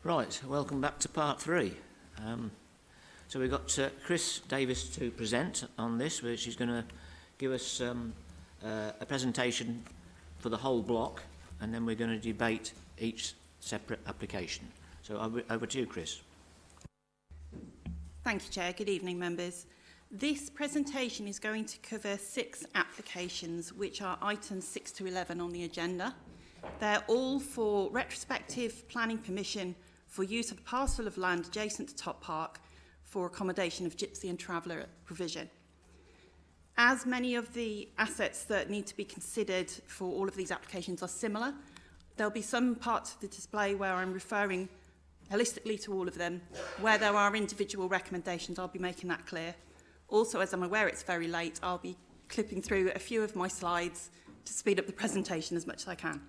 Right, welcome back to part 3. So we've got Chris Davis to present on this, where she's going to give us a presentation for the whole block, and then we're going to debate each separate application. So over to you, Chris. Thank you, Chair. Good evening, members. This presentation is going to cover 6 applications, which are items 6 to 11 on the agenda. They're all for retrospective planning permission for use of a parcel of land adjacent to Top Park for accommodation of gypsy and traveller provision. As many of the assets that need to be considered for all of these applications are similar, there'll be some parts of the display where I'm referring holistically to all of them. Where there are individual recommendations, I'll be making that clear. Also, as I'm aware it's very late, I'll be clipping through a few of my slides to speed up the presentation as much as I can.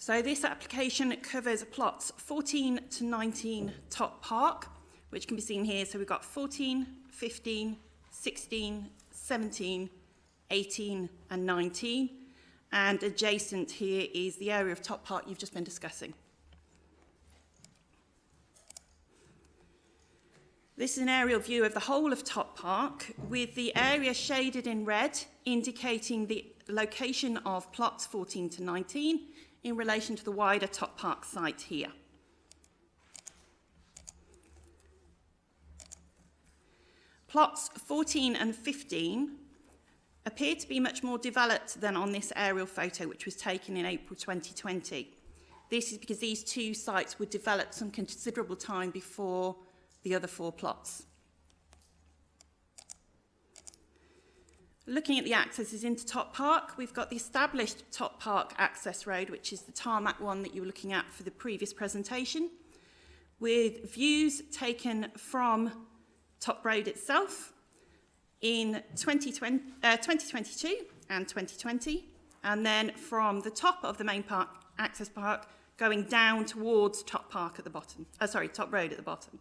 So this application covers plots 14 to 19 Top Park, which can be seen here. So we've got 14, 15, 16, 17, 18 and 19. And adjacent here is the area of Top Park you've just been discussing. This is an aerial view of the whole of Top Park, with the area shaded in red, indicating the location of plots 14 to 19 in relation to the wider Top Park site here. Plots 14 and 15 appear to be much more developed than on this aerial photo, which was taken in April 2020. This is because these 2 sites were developed some considerable time before the other 4 plots. Looking at the accesses into Top Park, we've got the established Top Park access road, which is the tarmac one that you were looking at for the previous presentation, with views taken from Top Road itself in 2022 and 2020, and then from the top of the main park, access park, going down towards Top Park at the bottom. Top Road at the bottom.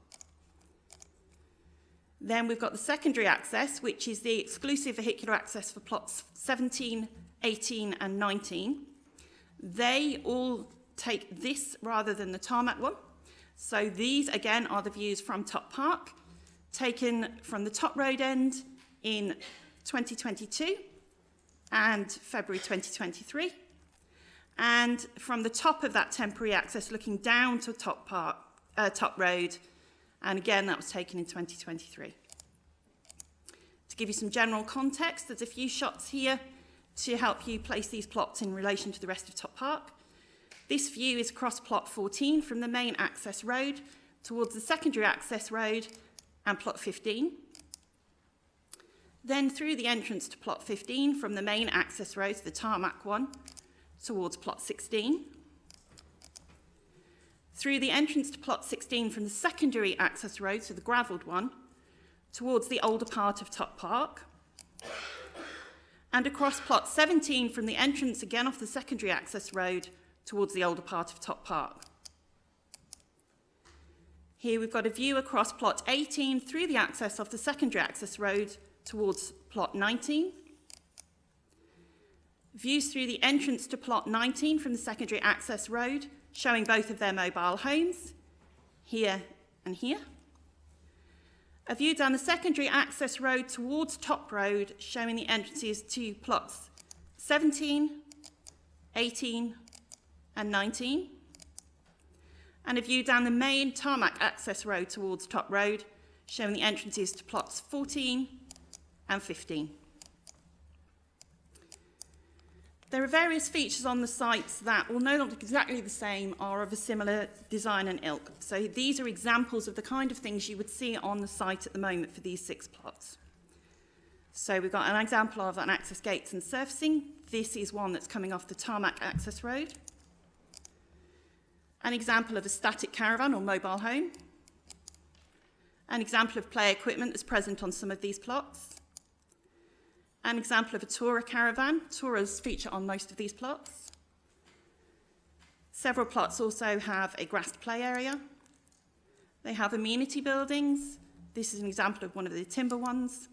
Then we've got the secondary access, which is the exclusive vehicular access for plots 17, 18 and 19. They all take this rather than the tarmac one. So these, again, are the views from Top Park, taken from the Top Road end in 2022 and February 2023. And from the top of that temporary access, looking down to Top Road, and again, that was taken in 2023. To give you some general context, there's a few shots here to help you place these plots in relation to the rest of Top Park. This view is across plot 14 from the main access road towards the secondary access road and plot 15. Then through the entrance to plot 15 from the main access road, the tarmac one, towards plot 16. Through the entrance to plot 16 from the secondary access road, so the gravelled one, towards the older part of Top Park, and across plot 17 from the entrance again off the secondary access road towards the older part of Top Park. Here we've got a view across plot 18 through the access of the secondary access road towards plot 19. Views through the entrance to plot 19 from the secondary access road, showing both of their mobile homes, here and here. A view down the secondary access road towards Top Road, showing the entrances to plots 17, 18 and 19. And a view down the main tarmac access road towards Top Road, showing the entrances to plots 14 and 15. There are various features on the sites that, although not exactly the same, are of a similar design and ilk. So these are examples of the kind of things you would see on the site at the moment for these 6 plots. So we've got an example of an access gates and surfacing. This is one that's coming off the tarmac access road. An example of a static caravan or mobile home. An example of play equipment that's present on some of these plots. An example of a tourer caravan. Tourers feature on most of these plots. Several plots also have a grassed play area. They have amenity buildings. This is an example of one of the timber ones.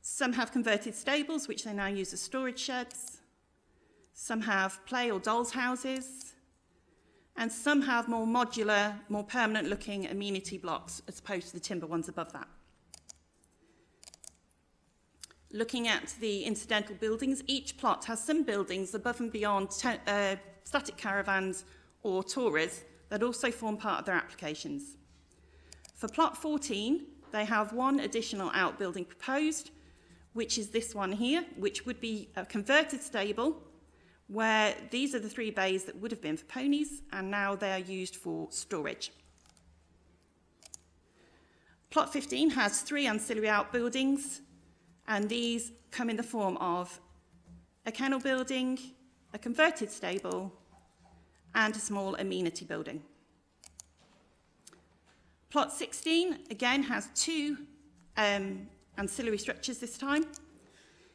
Some have converted stables, which they now use as storage sheds. Some have play or dolls' houses. and some have more modular, more permanent looking amenity blocks as opposed to the timber ones above that. Looking at the incidental buildings, each plot has some buildings above and beyond static caravans or tourers that also form part of their applications. For plot 14, they have one additional outbuilding proposed, which is this one here, which would be a converted stable, where these are the 3 bays that would have been for ponies, and now they are used for storage. Plot 15 has 3 ancillary outbuildings, and these come in the form of a kennel building, a converted stable, and a small amenity building. Plot 16, again, has 2 ancillary structures this time.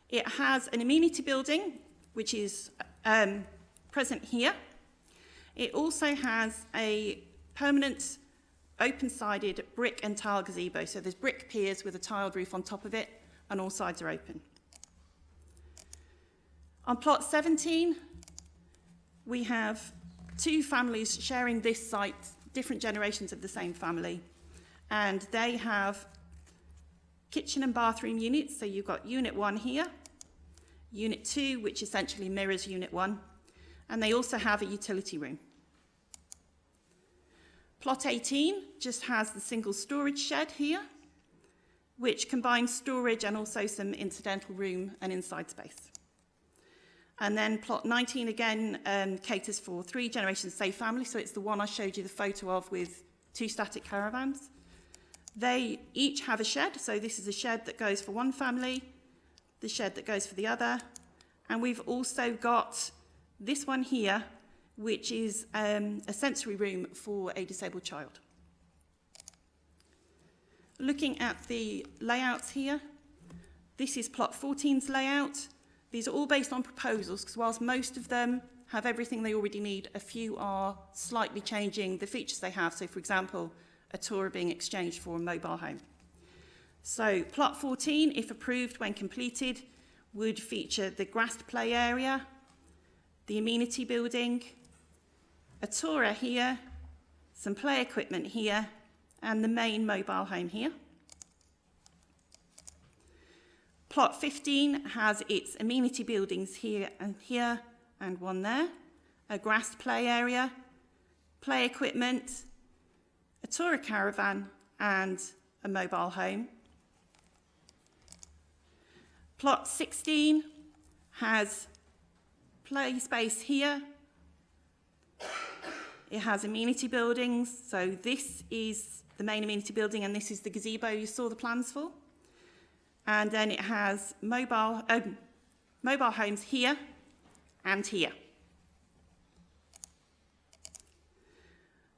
It has an amenity building, which is present here. It also has a permanent open-sided brick and tile gazebo. So there's brick piers with a tiled roof on top of it, and all sides are open. On plot 17, we have 2 families sharing this site, different generations of the same family, and they have kitchen and bathroom units. So you've got unit 1 here, unit 2, which essentially mirrors unit 1, and they also have a utility room. Plot 18 just has the single storage shed here, which combines storage and also some incidental room and inside space. And then plot 19 again caters for 3 generations safe families, so it's the one I showed you the photo of with 2 static caravans. They each have a shed, so this is a shed that goes for one family, the shed that goes for the other, and we've also got this one here, which is a sensory room for a disabled child. Looking at the layouts here, this is plot 14's layout. These are all based on proposals, because whilst most of them have everything they already need, a few are slightly changing the features they have. So, for example, a tourer being exchanged for a mobile home. So, plot 14, if approved when completed, would feature the grassed play area, the amenity building, a tourer here, some play equipment here, and the main mobile home here. Plot 15 has its amenity buildings here, and one there, a grassed play area, play equipment, a tourer caravan, and a mobile home. Plot 16 has play space here. It has amenity buildings, so this is the main amenity building, and this is the gazebo you saw the plans for. And then it has mobile homes here and here.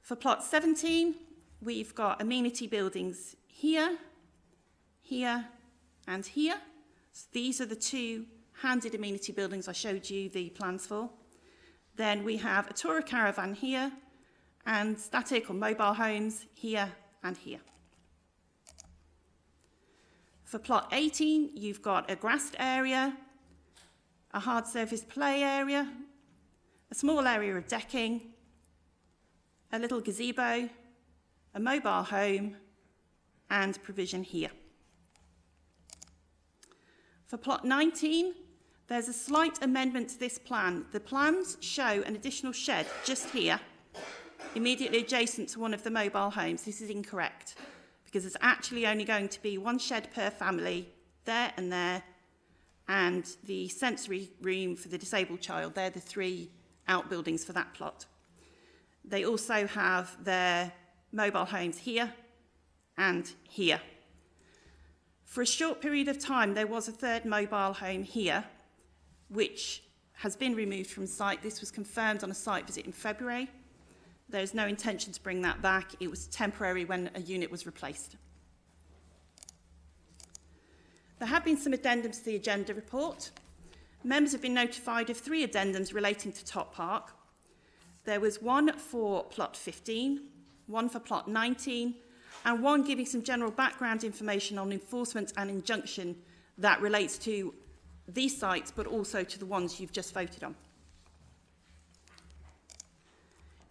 For plot 17, we've got amenity buildings here, here, and here. So these are the 2 handed amenity buildings I showed you the plans for. Then we have a tourer caravan here, and static or mobile homes here and here. For plot 18, you've got a grassed area, a hard surface play area, a small area of decking, a little gazebo, a mobile home, and provision here. For plot 19, there's a slight amendment to this plan. The plans show an additional shed just here, immediately adjacent to one of the mobile homes. This is incorrect, because there's actually only going to be 1 shed per family, there and there, and the sensory room for the disabled child. They're the 3 outbuildings for that plot. They also have their mobile homes here and here. For a short period of time, there was a 3rd mobile home here, which has been removed from site. This was confirmed on a site visit in February. There's no intention to bring that back. It was temporary when a unit was replaced. There have been some addendums to the agenda report. Members have been notified of 3 addendums relating to Top Park. There was one for plot 15, one for plot 19, and one giving some general background information on enforcement and injunction that relates to these sites, but also to the ones you've just voted on.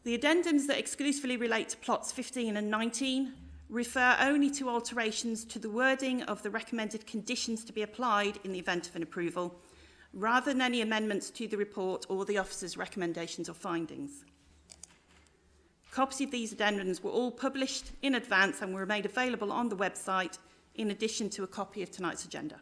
The addendums that exclusively relate to plots 15 and 19 refer only to alterations to the wording of the recommended conditions to be applied in the event of an approval, rather than any amendments to the report or the officer's recommendations or findings. Copies of these addendums were all published in advance and were made available on the website, in addition to a copy of tonight's agenda.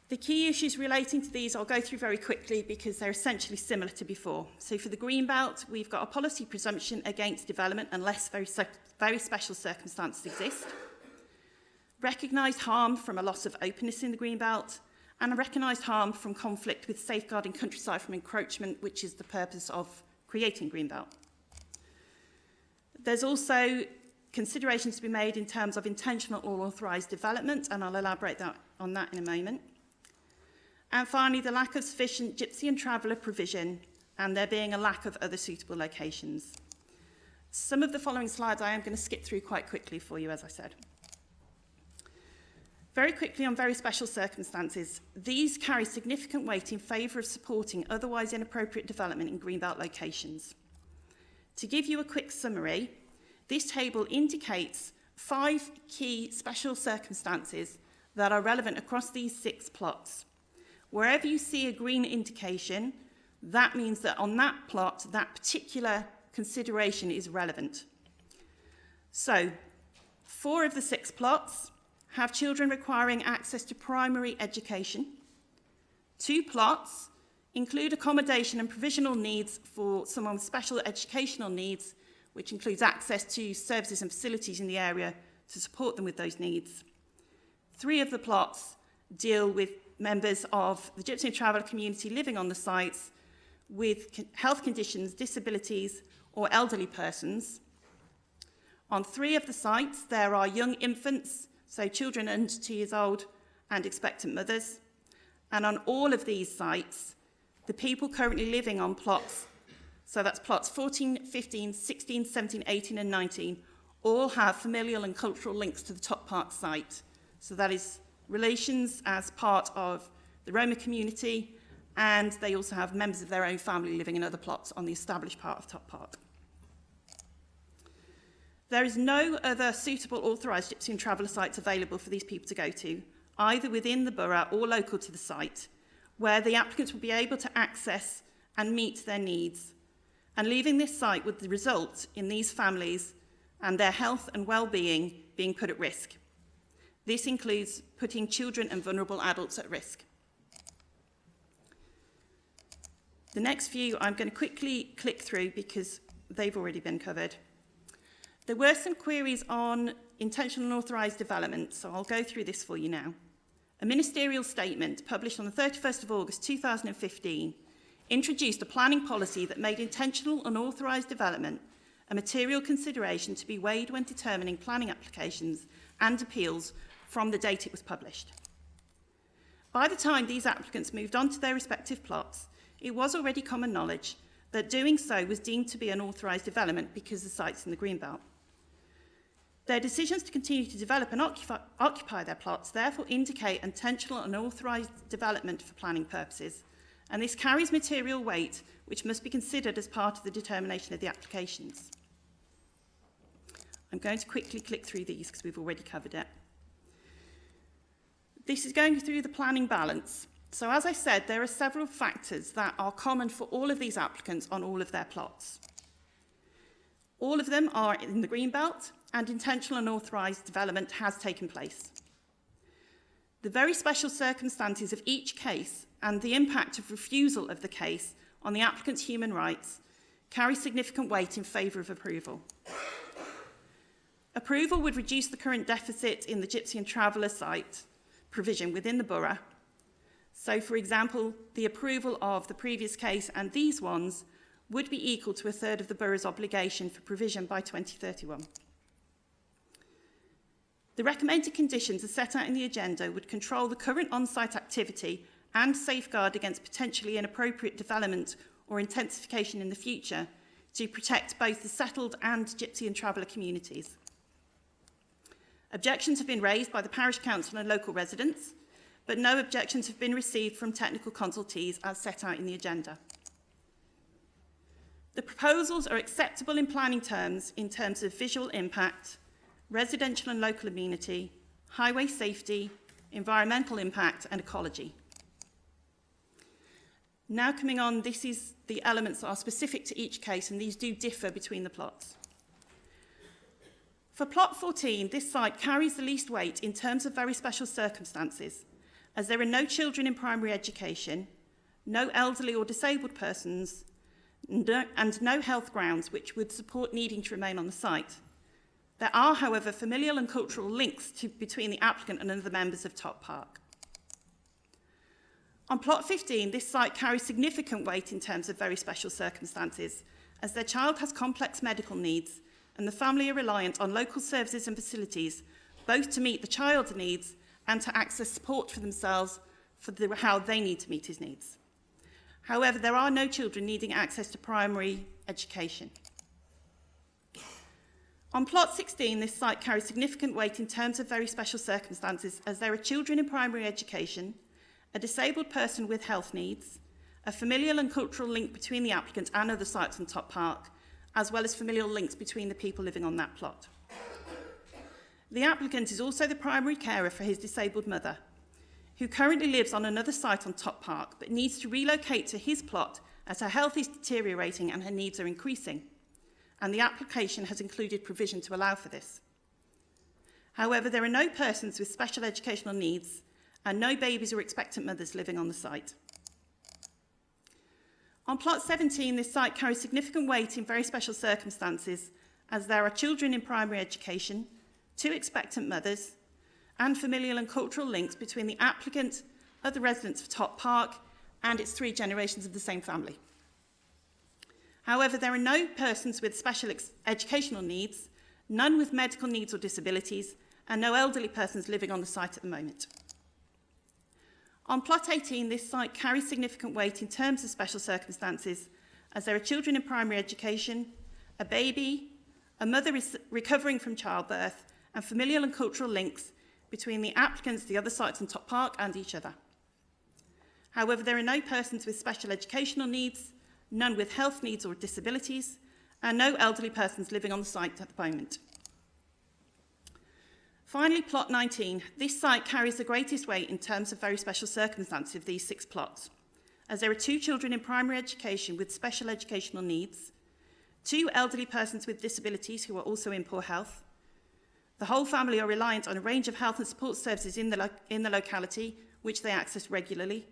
The key issues relating to these I'll go through very quickly because they're essentially similar to before. So for the Greenbelt, we've got a policy presumption against development unless very special circumstances exist, recognised harm from a loss of openness in the Greenbelt, and a recognised harm from conflict with safeguarding countryside from encroachment, which is the purpose of creating Greenbelt. There's also considerations to be made in terms of intentional or authorised development, and I'll elaborate on that in a moment. And finally, the lack of sufficient gypsy and traveller provision, and there being a lack of other suitable locations. Some of the following slides I am going to skip through quite quickly for you, as I said. Very quickly on very special circumstances, these carry significant weight in favour of supporting otherwise inappropriate development in Greenbelt locations. To give you a quick summary, this table indicates 5 key special circumstances that are relevant across these 6 plots. Wherever you see a green indication, that means that on that plot, that particular consideration is relevant. So, 4 of the 6 plots have children requiring access to primary education. 2 plots include accommodation and provisional needs for someone with special educational needs, which includes access to services and facilities in the area to support them with those needs. 3 of the plots deal with members of the Gypsy and Traveller community living on the sites with health conditions, disabilities, or elderly persons. On 3 of the sites, there are young infants, so children under 2 years old, and expectant mothers. And on all of these sites, the people currently living on plots, so that's plots 14, 15, 16, 17, 18, and 19, all have familial and cultural links to the Top Park site. So that is relations as part of the Roma community, and they also have members of their own family living in other plots on the established part of Top Park. There is no other suitable authorised Gypsy and Traveller sites available for these people to go to, either within the borough or local to the site, where the applicants will be able to access and meet their needs. And leaving this site would result in these families and their health and well-being being put at risk. This includes putting children and vulnerable adults at risk. The next few I'm going to quickly click through because they've already been covered. There were some queries on intentional and authorised development, so I'll go through this for you now. A ministerial statement published on the 31st of August 2015 introduced a planning policy that made intentional and authorised development a material consideration to be weighed when determining planning applications and appeals from the date it was published. By the time these applicants moved on to their respective plots, it was already common knowledge that doing so was deemed to be an authorised development because the site's in the Greenbelt. Their decisions to continue to develop and occupy their plots therefore indicate intentional and authorised development for planning purposes, and this carries material weight which must be considered as part of the determination of the applications. I'm going to quickly click through these because we've already covered it. This is going through the planning balance. So as I said, there are several factors that are common for all of these applicants on all of their plots. All of them are in the Greenbelt, and intentional and authorised development has taken place. The very special circumstances of each case and the impact of refusal of the case on the applicant's human rights carry significant weight in favour of approval. Approval would reduce the current deficit in the Gypsy and Traveller site provision within the borough. So, for example, the approval of the previous case and these ones would be equal to 1/3 of the borough's obligation for provision by 2031. The recommended conditions as set out in the agenda would control the current on-site activity and safeguard against potentially inappropriate development or intensification in the future to protect both the settled and Gypsy and Traveller communities. Objections have been raised by the parish council and local residents, but no objections have been received from technical consultees as set out in the agenda. The proposals are acceptable in planning terms in terms of visual impact, residential and local amenity, highway safety, environmental impact and ecology. Now coming on, this is the elements that are specific to each case, and these do differ between the plots. For plot 14, this site carries the least weight in terms of very special circumstances, as there are no children in primary education, no elderly or disabled persons, and no health grounds which would support needing to remain on the site. There are, however, familial and cultural links between the applicant and other members of Top Park. On plot 15, this site carries significant weight in terms of very special circumstances, as their child has complex medical needs and the family are reliant on local services and facilities, both to meet the child's needs and to access support for themselves for how they need to meet his needs. However, there are no children needing access to primary education. On plot 16, this site carries significant weight in terms of very special circumstances, as there are children in primary education, a disabled person with health needs, a familial and cultural link between the applicant and other sites on Top Park, as well as familial links between the people living on that plot. The applicant is also the primary carer for his disabled mother, who currently lives on another site on Top Park, but needs to relocate to his plot as her health is deteriorating and her needs are increasing, and the application has included provision to allow for this. However, there are no persons with special educational needs and no babies or expectant mothers living on the site. On plot 17, this site carries significant weight in very special circumstances, as there are children in primary education, 2 expectant mothers, and familial and cultural links between the applicant, other residents of Top Park, and its 3 generations of the same family. However, there are no persons with special educational needs, none with medical needs or disabilities, and no elderly persons living on the site at the moment. On plot 18, this site carries significant weight in terms of special circumstances, as there are children in primary education, a baby, a mother is recovering from childbirth, and familial and cultural links between the applicants, the other sites on Top Park, and each other. However, there are no persons with special educational needs, none with health needs or disabilities, and no elderly persons living on the site at the moment. Finally, plot 19. This site carries the greatest weight in terms of very special circumstances of these 6 plots, as there are 2 children in primary education with special educational needs, 2 elderly persons with disabilities who are also in poor health. The whole family are reliant on a range of health and support services in the locality, which they access regularly,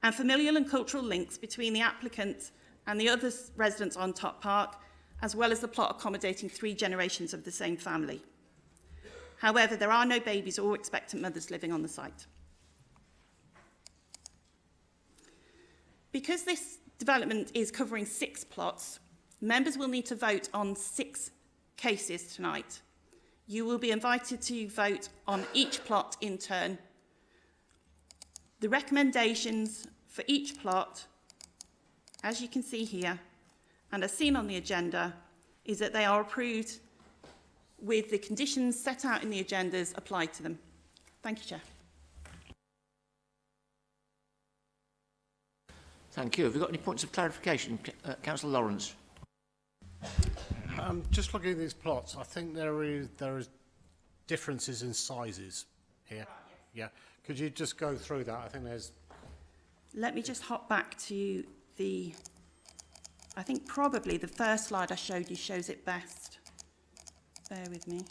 and familial and cultural links between the applicant and the other residents on Top Park, as well as the plot accommodating 3 generations of the same family. However, there are no babies or expectant mothers living on the site. Because this development is covering 6 plots, members will need to vote on 6 cases tonight. You will be invited to vote on each plot in turn. The recommendations for each plot, as you can see here, and as seen on the agenda, is that they are approved with the conditions set out in the agendas applied to them. Thank you, Chair. Thank you. Have you got any points of clarification? Councillor Lawrence. Just looking at these plots, I think there is differences in sizes here. Yeah. Could you just go through that? I think there's... Let me just hop back to I think probably the first slide I showed you shows it best. Bear with me.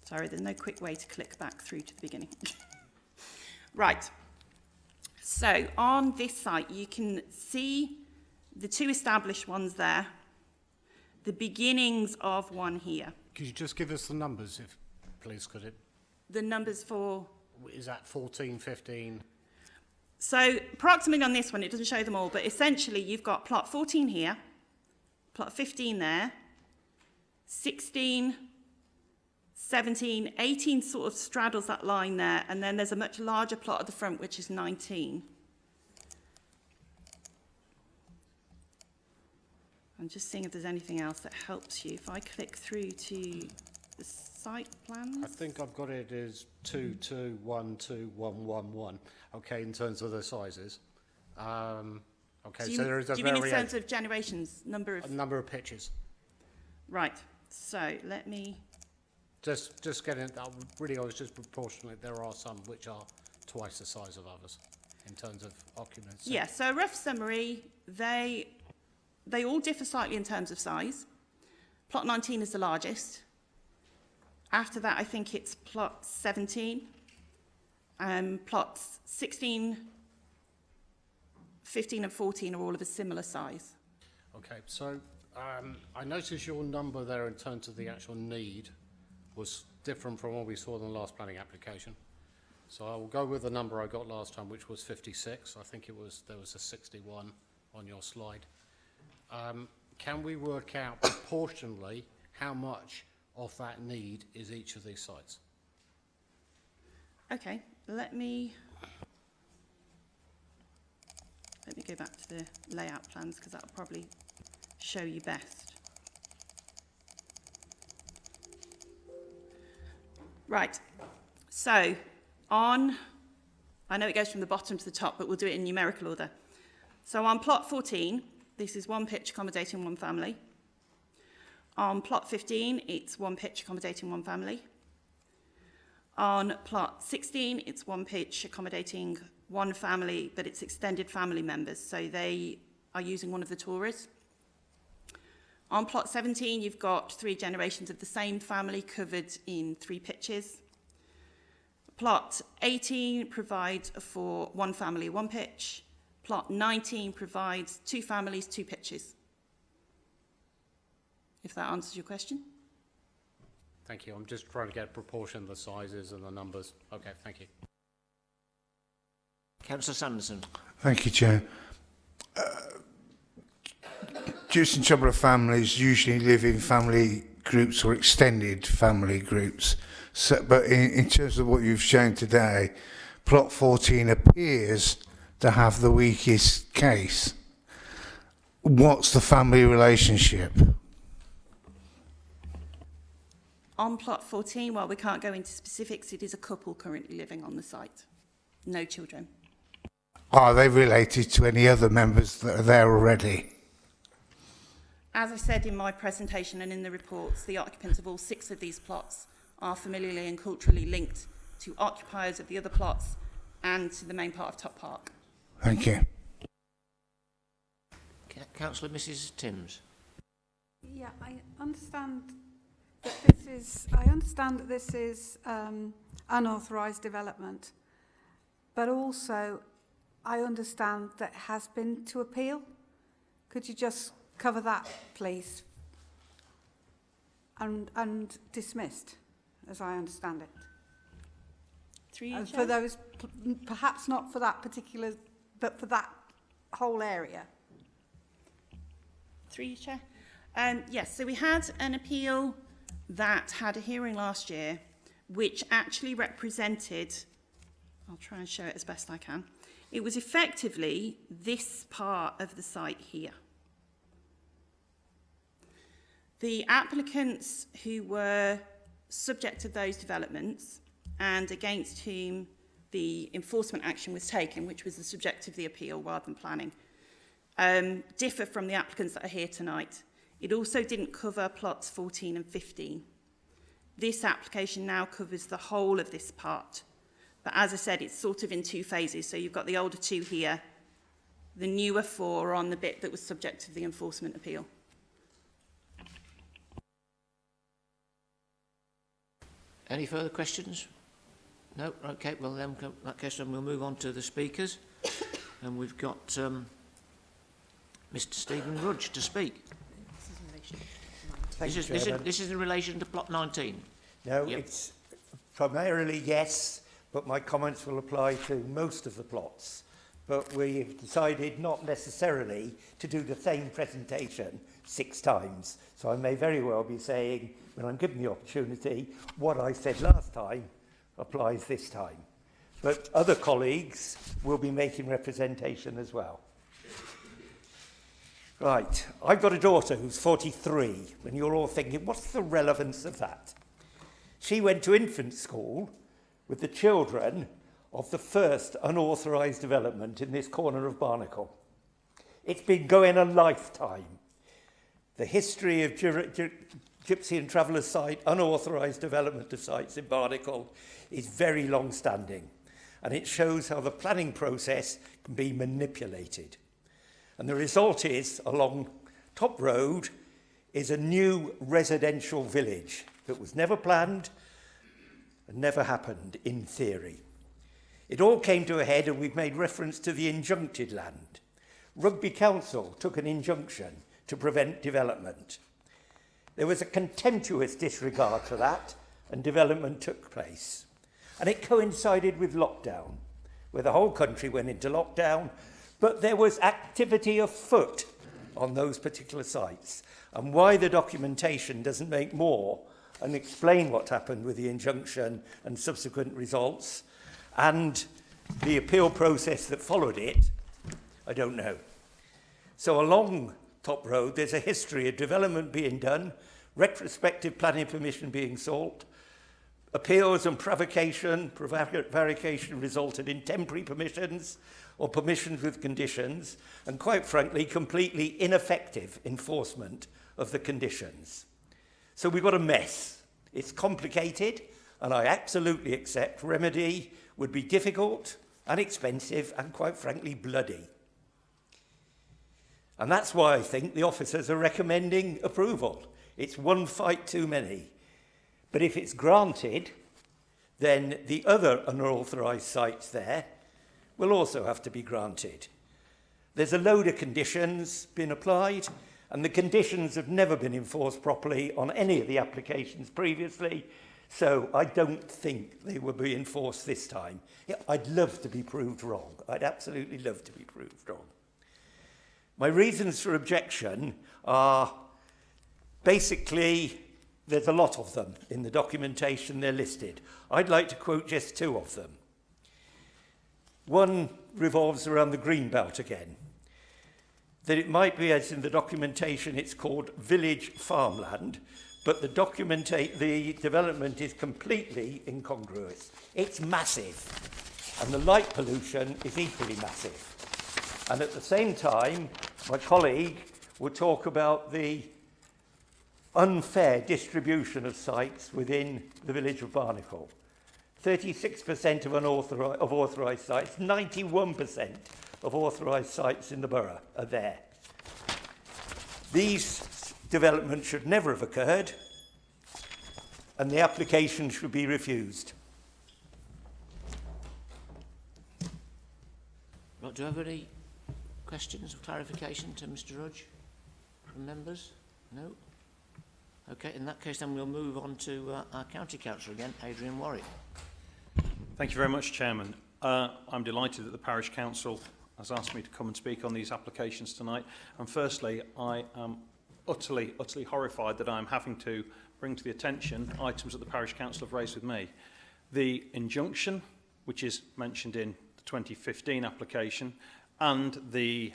Sorry, there's no quick way to click back through to the beginning. Right. So on this site, you can see the 2 established ones there, the beginnings of one here. Could you just give us the numbers, if please, could it? The numbers for... Is that 14, 15? So approximately on this one, it doesn't show them all, but essentially you've got plot 14 here, plot 15 there, 16, 17, 18 sort of straddles that line there, and then there's a much larger plot at the front, which is 19. I'm just seeing if there's anything else that helps you. If I click through to the site plans. I think I've got it as 221211. Okay, in terms of the sizes. Okay, so there is a do you mean in variation. terms of generations, number of... A number of pitches. Right, so let me... Just getting really, I was just proportionally. There are some which are twice the size of others in terms of occupancy. Yeah, so a rough summary, they all differ slightly in terms of size. Plot 19 is the largest. After that, I think it's plot 17. Plots 16, 15 and 14 are all of a similar size. Okay, so I noticed your number there in terms of the actual need was different from what we saw in the last planning application. So I will go with the number I got last time, which was 56. I think there was a 61 on your slide. Can we work out proportionally how much of that need is each of these sites? Okay, let me go back to the layout plans because that'll probably show you best. Right, so I know it goes from the bottom to the top, but we'll do it in numerical order. So on plot 14, this is one pitch accommodating one family. On plot 15, it's one pitch accommodating one family. On plot 16, it's one pitch accommodating one family, but it's extended family members, so they are using one of the tourers. On plot 17, you've got 3 generations of the same family covered in 3 pitches. Plot 18 provides for one family, one pitch. Plot 19 provides 2 families, 2 pitches. If that answers your question. Thank you. I'm just trying to get a proportion of the sizes and the numbers. Okay, thank you. Councillor Sanderson. Thank you, Chair. Juice and trouble of families usually live in family groups or extended family groups. So, but in terms of what you've shown today, plot 14 appears to have the weakest case. What's the family relationship? On plot 14, while we can't go into specifics, it is a couple currently living on the site. No children. Are they related to any other members that are there already? As I said in my presentation and in the reports, the occupants of all 6 of these plots are familially and culturally linked to occupiers of the other plots and to the main part of Top Park. Thank you. Councillor Mrs Timms. Yeah, I understand that this is unauthorised development, but also I understand that it has been to appeal. Could you just cover that, please? And dismissed, as I understand it. Through you, For Chair. those, perhaps not for that particular, but for that whole area. Through you, Chair. Yes, so we had an appeal that had a hearing last year, which actually represented, I'll try and show it as best I can. It was effectively this part of the site here. The applicants who were subject to those developments and against whom the enforcement action was taken, which was the subject of the appeal rather than planning, differ from the applicants that are here tonight. It also didn't cover plots 14 and 15. This application now covers the whole of this part. But as I said, it's sort of in 2 phases. So you've got the older 2 here, the newer 4 on the bit that was subject to the enforcement appeal. Any further questions? No? Okay, well then, in that case, then we'll move on to the speakers. And we've got Mr Stephen Rudge to speak. Thank you, Chairman. This is in relation to plot 19. No, Yep. it's primarily yes, but my comments will apply to most of the plots. But we've decided not necessarily to do the same presentation 6 times. So I may very well be saying, when I'm given the opportunity, what I said last time applies this time. But other colleagues will be making representation as well. Right, I've got a daughter who's 43, and you're all thinking, what's the relevance of that? She went to infant school with the children of the first unauthorised development in this corner of Barnacle. It's been going a lifetime. The history of Gypsy and Traveller site, unauthorised development of sites in Barnacle is very long-standing, and it shows how the planning process can be manipulated. And the result is, along Top Road, is a new residential village that was never planned and never happened in theory. It all came to a head, and we've made reference to the injuncted land. Rugby Council took an injunction to prevent development. There was a contemptuous disregard to that, and development took place. And it coincided with lockdown, where the whole country went into lockdown, but there was activity afoot on those particular sites. And why the documentation doesn't make more and explain what happened with the injunction and subsequent results and the appeal process that followed it, I don't know. So along Top Road, there's a history of development being done, retrospective planning permission being sought, appeals and prevarication resulted in temporary permissions or permissions with conditions, and quite frankly, completely ineffective enforcement of the conditions. So we've got a mess. It's complicated, and I absolutely accept remedy would be difficult and expensive and quite frankly bloody. And that's why I think the officers are recommending approval. It's one fight too many. But if it's granted, then the other unauthorised sites there will also have to be granted. There's a load of conditions been applied, and the conditions have never been enforced properly on any of the applications previously, so I don't think they will be enforced this time. Yeah, I'd love to be proved wrong. I'd absolutely love to be proved wrong. My reasons for objection are basically, there's a lot of them in the documentation, they're listed. I'd like to quote just two of them. One revolves around the green belt again. That it might be, as in the documentation, it's called village farmland, but the development is completely incongruous. It's massive, and the light pollution is equally massive. And at the same time, my colleague will talk about the unfair distribution of sites within the village of Barnacle. 36% of authorised sites, 91% of authorised sites in the borough are there. These developments should never have occurred, and the application should be refused. Right, do you have any questions or clarification to Mr Rudge from members? No? Okay, in that case then we'll move on to our County Councillor again, Adrian Warwick. Thank you very much, Chairman. I'm delighted that the Parish Council has asked me to come and speak on these applications tonight. And firstly, I am utterly horrified that I'm having to bring to the attention items that the Parish Council have raised with me. The injunction, which is mentioned in the 2015 application, and the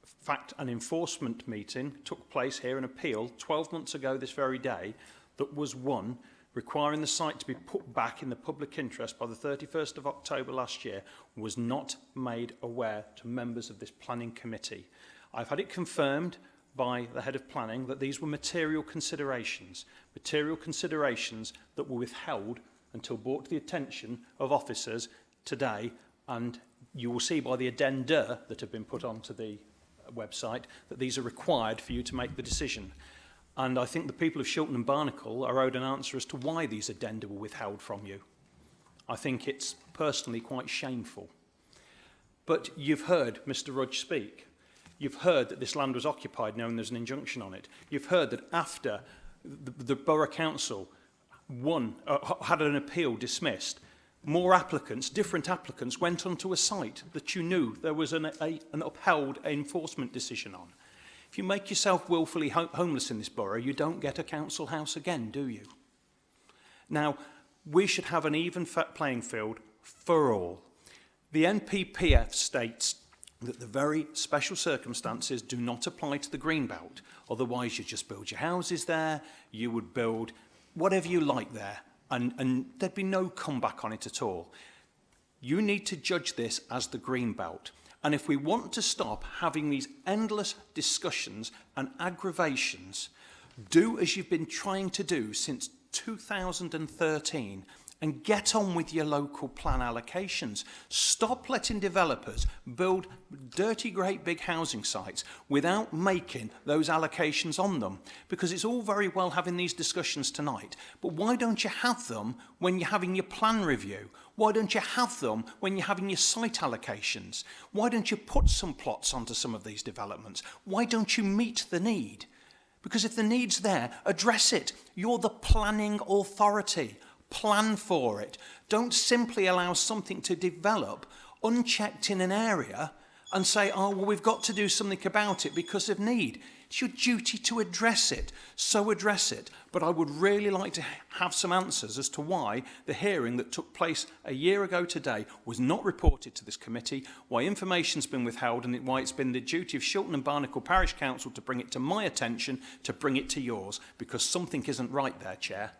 fact and enforcement meeting took place here, an appeal 12 months ago this very day that was won, requiring the site to be put back in the public interest by the 31st of October last year, was not made aware to members of this planning committee. I've had it confirmed by the head of planning that these were material considerations that were withheld until brought to the attention of officers today, and you will see by the addenda that have been put onto the website that these are required for you to make the decision. And I think the people of Shilton and Barnacle are owed an answer as to why these addenda were withheld from you. I think it's personally quite shameful. But you've heard Mr Rudge speak. You've heard that this land was occupied knowing there's an injunction on it. You've heard that after the Borough Council had an appeal dismissed, more applicants, different applicants, went onto a site that you knew there was an upheld enforcement decision on. If you make yourself willfully homeless in this borough, you don't get a council house again, do you? Now, we should have an even playing field for all. The NPPF states that the very special circumstances do not apply to the Greenbelt. Otherwise, you just build your houses there, you would build whatever you like there, and there'd be no comeback on it at all. You need to judge this as the Greenbelt. And if we want to stop having these endless discussions and aggravations, do as you've been trying to do since 2013 and get on with your local plan allocations. Stop letting developers build dirty, great big housing sites without making those allocations on them. Because it's all very well having these discussions tonight, but why don't you have them when you're having your plan review? Why don't you have them when you're having your site allocations? Why don't you put some plots onto some of these developments? Why don't you meet the need? Because if the need's there, address it. You're the planning authority. Plan for it. Don't simply allow something to develop unchecked in an area and say, oh, well, we've got to do something about it because of need. It's your duty to address it. So address it. But I would really like to have some answers as to why the hearing that took place a year ago today was not reported to this committee, why information's been withheld, and why it's been the duty of Shilton and Barnacle Parish Council to bring it to my attention, to bring it to yours, because something isn't right there, Chair.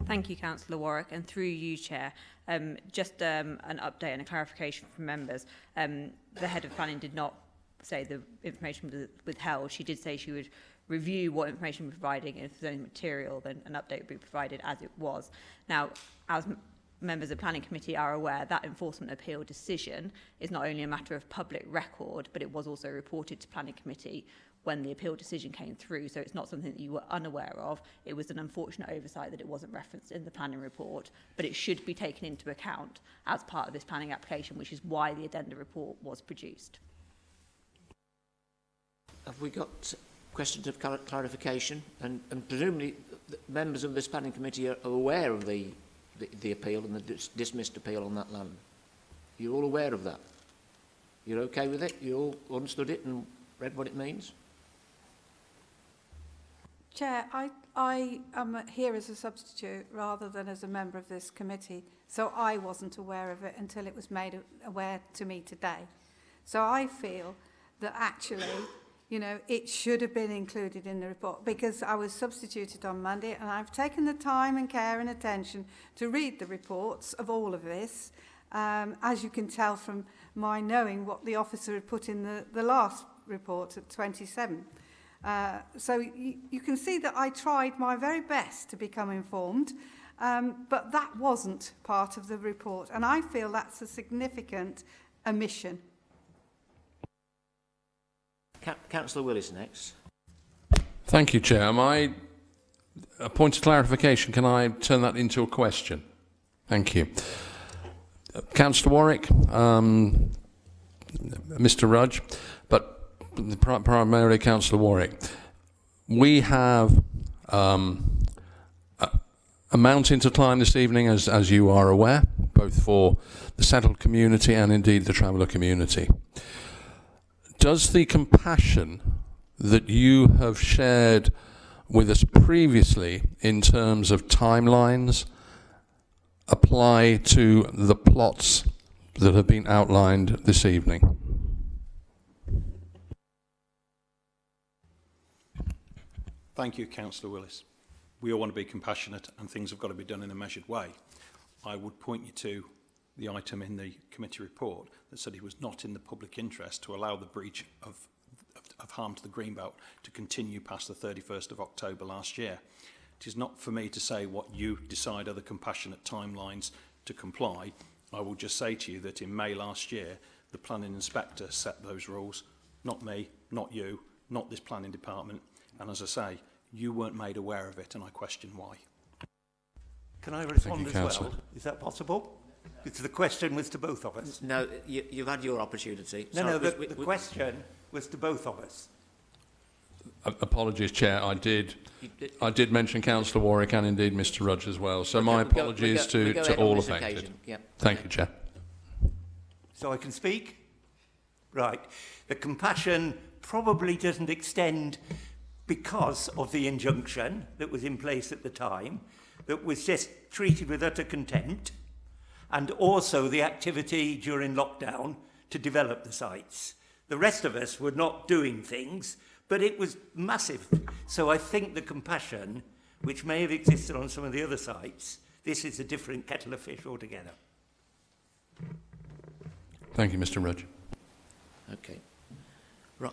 Thank you, Councillor Warwick, and through you, Chair. Just an update and a clarification from members. The head of planning did not say the information was withheld. She did say she would review what information we're providing, and if there's any material, then an update would be provided as it was. Now, as members of the Planning Committee are aware, that enforcement appeal decision is not only a matter of public record, but it was also reported to Planning Committee when the appeal decision came through, so it's not something that you were unaware of. It was an unfortunate oversight that it wasn't referenced in the planning report, but it should be taken into account as part of this planning application, which is why the addenda report was produced. Have we got questions of clarification? And presumably members of this planning committee are aware of the appeal and the dismissed appeal on that land. You're all aware of that? You're okay with it? You all understood it and read what it means? Chair, I am here as a substitute rather than as a member of this committee, so I wasn't aware of it until it was made aware to me today. So I feel that actually, you know, it should have been included in the report because I was substituted on Monday and I've taken the time and care and attention to read the reports of all of this, as you can tell from my knowing what the officer had put in the last report at 27. So you can see that I tried my very best to become informed, but that wasn't part of the report, and I feel that's a significant omission. Councillor Willis next. Thank you, Chair. A point of clarification, can I turn that into a question? Thank you. Councillor Warwick, Mr Rudge, but primarily Councillor Warwick, we have a mountain to climb this evening, as you are aware, both for the settled community and indeed the traveller community. Does the compassion that you have shared with us previously in terms of timelines apply to the plots that have been outlined this evening? Thank you, Councillor Willis. We all want to be compassionate and things have got to be done in a measured way. I would point you to the item in the committee report that said it was not in the public interest to allow the breach of harm to the Greenbelt to continue past the 31st of October last year. It is not for me to say what you decide are the compassionate timelines to comply. I will just say to you that in May last year, the planning inspector set those rules, not me, not you, not this planning department. And as I say, you weren't made aware of it, and I question why. Can I respond you, as Councillor. well? Is that possible? Because the question was to both of us. No, you've had your opportunity. No, Sorry, no, the question was to both of us. Apologies, Chair. I did mention Councillor Warwick and indeed Mr Rudge as well. So my we go apologies ahead to on all this affected. occasion. Yep. Thank you, Chair. So I can speak? Right. The compassion probably doesn't extend because of the injunction that was in place at the time, that was just treated with utter contempt. and also the activity during lockdown to develop the sites. The rest of us were not doing things, but it was massive. So I think the compassion, which may have existed on some of the other sites, this is a different kettle of fish altogether. Thank you, Mr. Rudge. Okay.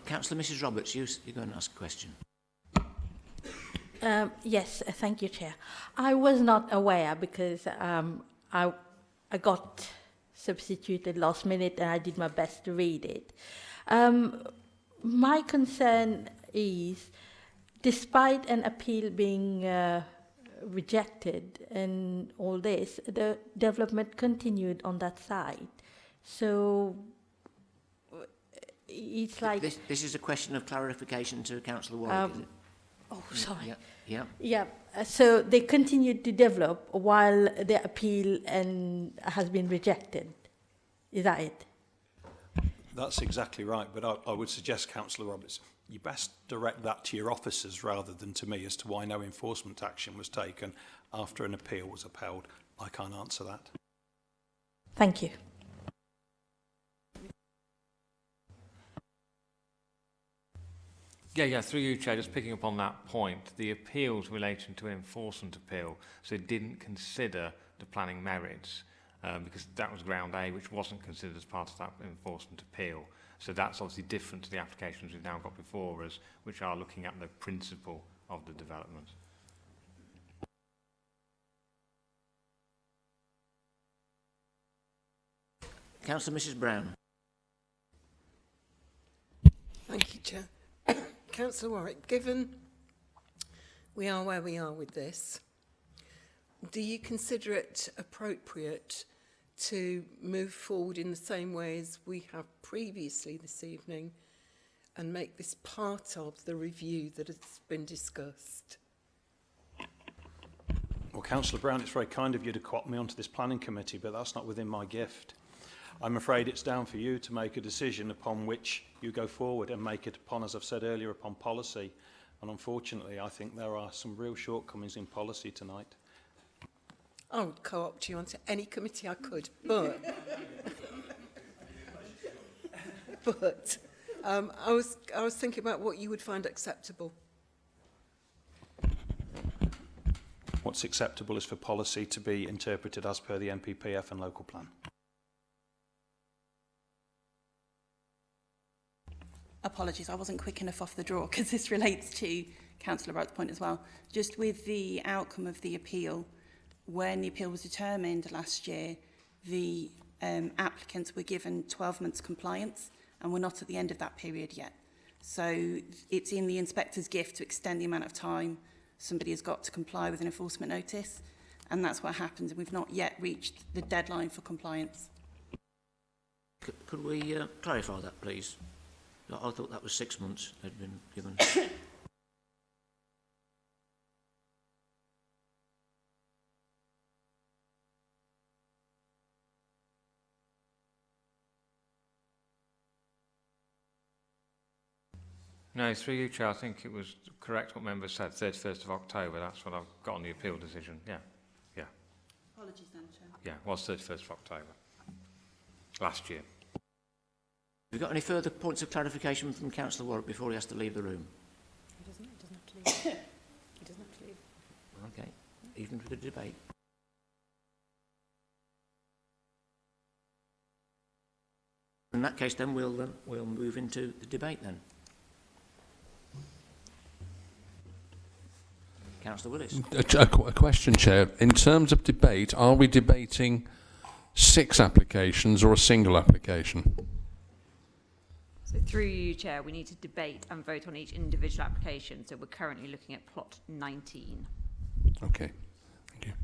Councillor Mrs Roberts, you're going to ask a question. Yes, thank you, Chair. I was not aware because I got substituted last minute and I did my best to read it. My concern is, despite an appeal being rejected and all this, the development continued on that site. So it's like... This is a question of clarification to Councillor Warwick, is it? Oh, sorry. Yeah. Yeah. Yeah, so they continued to develop while the appeal has been rejected. Is that it? That's exactly right, but I would suggest, Councillor Roberts, you best direct that to your officers rather than to me as to why no enforcement action was taken after an appeal was upheld. I can't answer that. Thank you. Yeah, through you, Chair, just picking up on that point, the appeals relating to enforcement appeal, so it didn't consider the planning merits, because that was ground A, which wasn't considered as part of that enforcement appeal. So that's obviously different to the applications we've now got before us, which are looking at the principle of the development. Councillor Mrs Brown. Thank you, Chair. Councillor Warwick, given we are where we are with this, do you consider it appropriate to move forward in the same way as we have previously this evening and make this part of the review that has been discussed? Well, Councillor Brown, it's very kind of you to co-opt me onto this planning committee, but that's not within my gift. I'm afraid it's down for you to make a decision upon which you go forward and make it upon, as I've said earlier, upon policy. And unfortunately, I think there are some real shortcomings in policy tonight. I would co-opt you onto any committee I could, but I was thinking about what you would find acceptable. What's acceptable is for policy to be interpreted as per the NPPF and local plan. Apologies, I wasn't quick enough off the draw because this relates to Councillor Wright's point as well. Just with the outcome of the appeal, when the appeal was determined last year, the applicants were given 12 months compliance and we're not at the end of that period yet. So it's in the inspector's gift to extend the amount of time somebody has got to comply with an enforcement notice, and that's what happened. We've not yet reached the deadline for compliance. Could we clarify that, please? I thought that was 6 months they'd been given. No, through you, Chair, I think it was correct what members said, 31st of October. That's what I've got on the appeal decision. Yeah. Apologies then, Chair. Yeah, it was 31st of October last year. Have you got any further points of clarification from Councillor Warwick before he has to leave the room? He doesn't have to leave. He doesn't have to leave. Okay, even for the debate. In that case, then we'll move into the debate then. Councillor Willis. A question, Chair. In terms of debate, are we debating 6 applications or a single application? So through you, Chair, we need to debate and vote on each individual application. So we're currently looking at plot 19. Okay, thank you.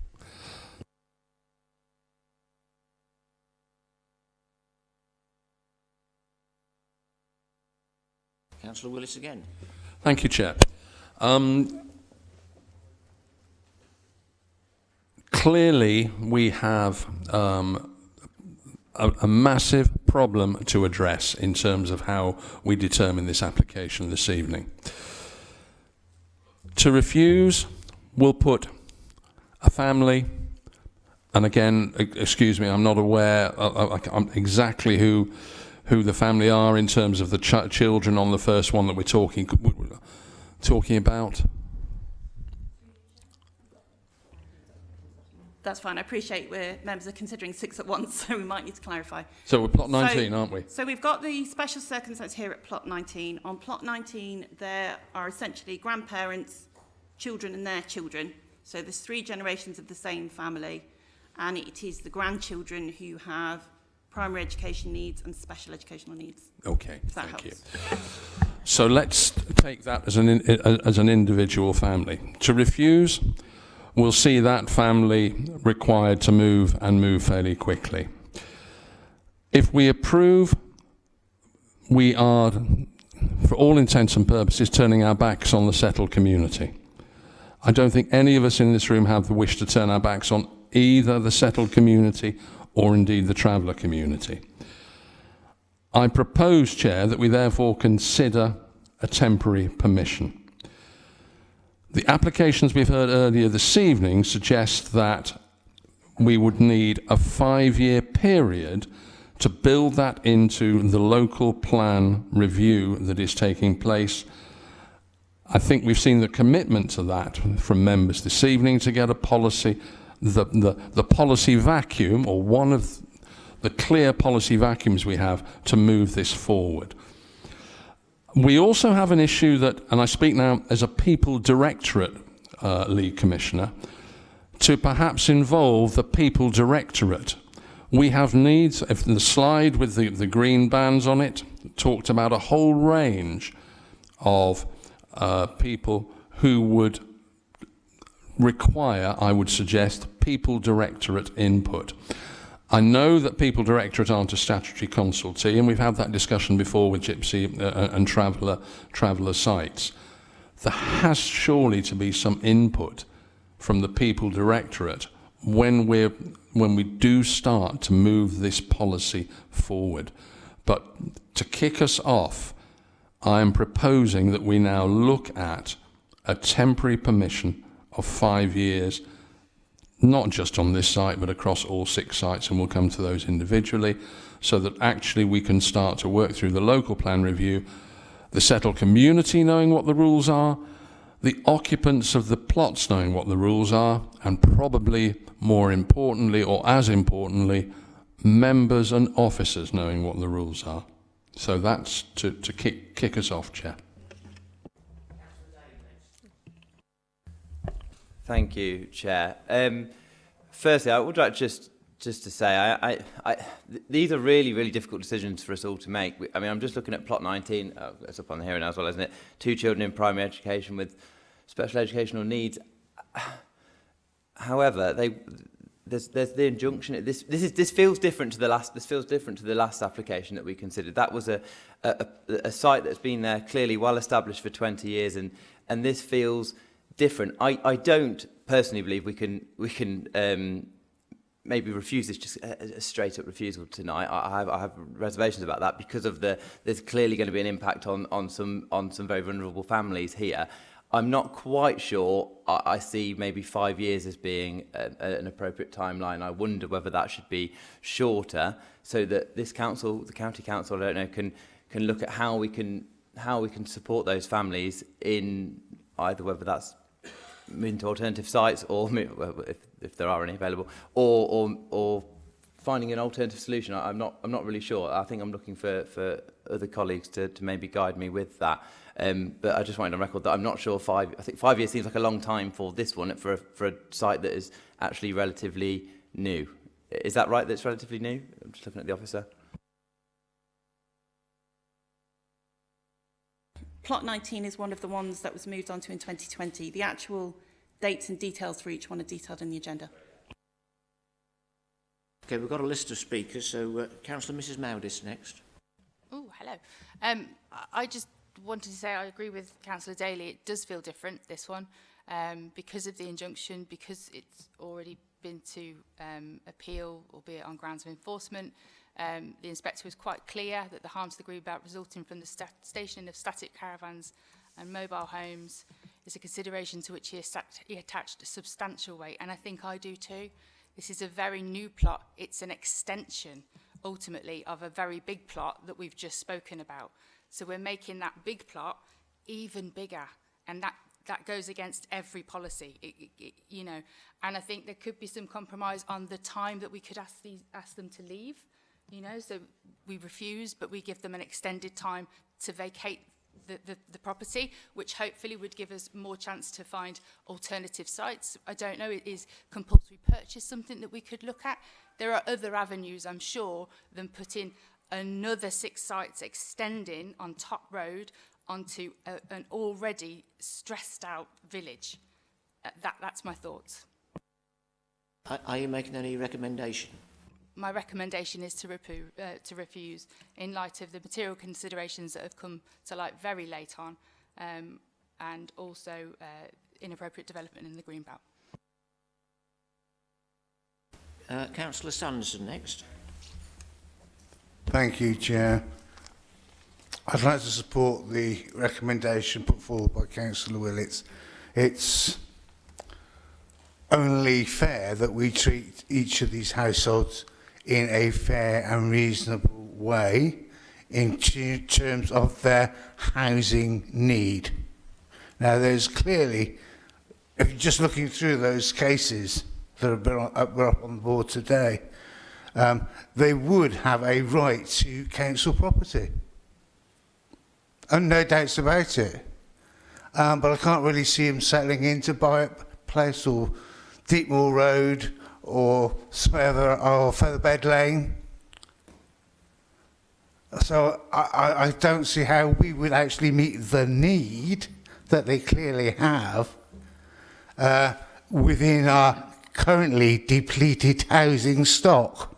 Councillor Willis again. Thank you, Chair. Clearly, we have a massive problem to address in terms of how we determine this application this evening. To refuse will put a family And again, excuse me, I'm not aware exactly who the family are in terms of the children on the first one that we're talking about. That's fine. I appreciate members are considering 6 at once, so we might need to clarify. So we're plot 19, aren't we? So we've got the special circumstance here at plot 19. On plot 19, there are essentially grandparents, children and their children. So there's 3 generations of the same family, and it is the grandchildren who have primary education needs and special educational needs. Okay, If that thank helps. you. So let's take that as an individual family. To refuse, we'll see that family required to move and move fairly quickly. If we approve, we are, for all intents and purposes, turning our backs on the settled community. I don't think any of us in this room have the wish to turn our backs on either the settled community or indeed the traveller community. I propose, Chair, that we therefore consider a temporary permission. The applications we've heard earlier this evening suggest that we would need a 5-year period to build that into the local plan review that is taking place. I think we've seen the commitment to that from members this evening to get a policy, the policy vacuum, or one of the clear policy vacuums we have to move this forward. We also have an issue that, and I speak now as a People Directorate Lead Commissioner, to perhaps involve the People Directorate. We have needs, if the slide with the green bands on it talked about a whole range of people who would require, I would suggest, People Directorate input. I know that People Directorate aren't a statutory consultee, and we've had that discussion before with Gypsy and Traveller sites. There has surely to be some input from the People Directorate when we do start to move this policy forward. But to kick us off, I am proposing that we now look at a temporary permission of 5 years, not just on this site, but across all 6 sites, and we'll come to those individually, so that actually we can start to work through the local plan review, the settled community knowing what the rules are, the occupants of the plots knowing what the rules are, and probably more importantly, or as importantly, members and officers knowing what the rules are. So that's to kick us off, Chair. Thank you, Chair. Firstly, I would like just to say, these are really, really difficult decisions for us all to make. I mean, I'm just looking at plot 19. It's up on here now as well, isn't it? 2 children in primary education with special educational needs. However, there's the injunction. This feels different to the last. This feels different to the last application that we considered. That was a site that's been there clearly well established for 20 years, and this feels different. I don't personally believe we can maybe refuse this, just a straight up refusal tonight. I have reservations about that because of there's clearly going to be an impact on some very vulnerable families here. I'm not quite sure. I see maybe 5 years as being an appropriate timeline. I wonder whether that should be shorter, so that this council, the county council, I don't know, can look at how we can support those families in either whether that's into alternative sites, or if there are any available, or finding an alternative solution. I'm not really sure. I think I'm looking for other colleagues to maybe guide me with that. But I just wanted on record that I'm not sure. I think 5 years seems like a long time for this one, for a site that is actually relatively new. Is that right? That's relatively new. I'm just looking at the officer. Plot 19 is one of the ones that was moved on to in 2020. The actual dates and details for each one are detailed in the agenda. Okay, we've got a list of speakers, so Councillor Mrs Moudis next. Oh, hello. I just wanted to say I agree with Councillor Daly. It does feel different, this one, because of the injunction, because it's already been to appeal, albeit on grounds of enforcement. The inspector was quite clear that the harm to the greenbelt resulting from the stationing of static caravans and mobile homes is a consideration to which he attached a substantial weight, and I think I do too. This is a very new plot. It's an extension, ultimately, of a very big plot that we've just spoken about. So we're making that big plot even bigger, and that goes against every policy, you know. And I think there could be some compromise on the time that we could ask them to leave, you know. So we refuse, but we give them an extended time to vacate the property, which hopefully would give us more chance to find alternative sites. I don't know, is compulsory purchase something that we could look at? There are other avenues, I'm sure, than putting another 6 sites extending on Top Road onto an already stressed out village. That's my thoughts. Are you making any recommendation? My recommendation is to refuse in light of the material considerations that have come to light very late on, and also inappropriate development in the green belt. Councillor Sanderson next. Thank you, Chair. I'd like to support the recommendation put forward by Councillor Willits. It's only fair that we treat each of these households in a fair and reasonable way in terms of their housing need. Now, there's clearly, if you're just looking through those cases that were up on the board today, they would have a right to council property. And no doubts about it. But I can't really see them settling into Byatt Place or Deepmoor Road or Featherbed Lane. So I don't see how we would actually meet the need that they clearly have within our currently depleted housing stock.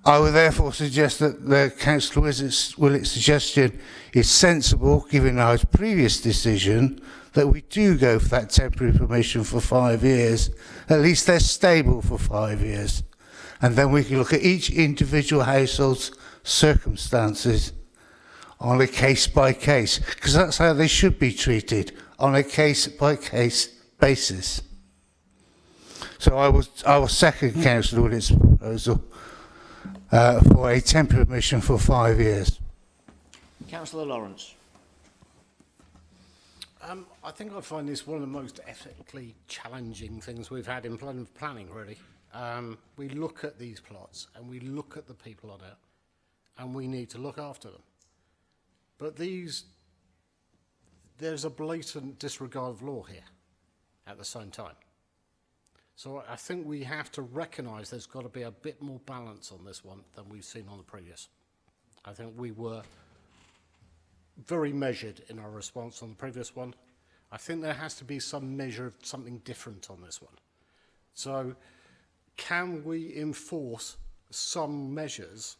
I would therefore suggest that the Councillor Willett's suggestion is sensible, given our previous decision, that we do go for that temporary permission for 5 years. At least they're stable for 5 years. And then we can look at each individual household's circumstances on a case-by-case, because that's how they should be treated, on a case-by-case basis. So I will second Councillor Willett's proposal for a temporary permission for 5 years. Councillor Lawrence. I think I find this one of the most ethically challenging things we've had in planning, really. We look at these plots and we look at the people on it, and we need to look after them. But there's a blatant disregard of law here at the same time. So I think we have to recognise there's got to be a bit more balance on this one than we've seen on the previous. I think we were very measured in our response on the previous one. I think there has to be some measure of something different on this one. So can we enforce some measures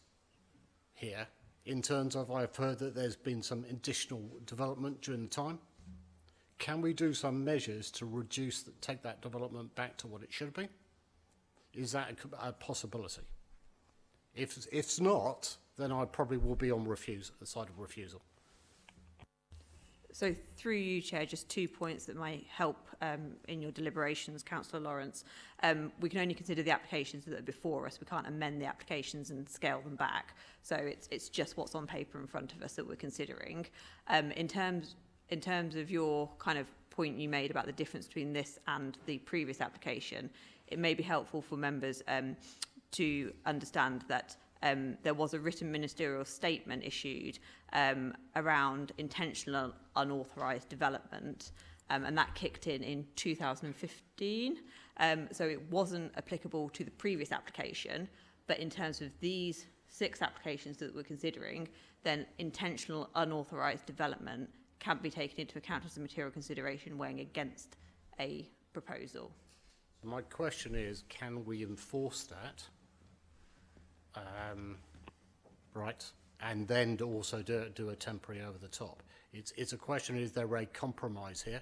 here in terms of, I've heard that there's been some additional development during the time. Can we do some measures to take that development back to what it should be? Is that a possibility? If it's not, then I probably will be on the side of refusal. So through you, Chair, just 2 points that might help in your deliberations, Councillor Lawrence. We can only consider the applications that are before us. We can't amend the applications and scale them back. So it's just what's on paper in front of us that we're considering. In terms of your kind of point you made about the difference between this and the previous application, it may be helpful for members to understand that there was a written ministerial statement issued around intentional unauthorised development, and that kicked in 2015. So it wasn't applicable to the previous application, but in terms of these 6 applications that we're considering, then intentional unauthorised development can be taken into account as a material consideration weighing against a proposal. My question is, can we enforce that? Right, and then also do a temporary over the top. It's a question, is there a compromise here?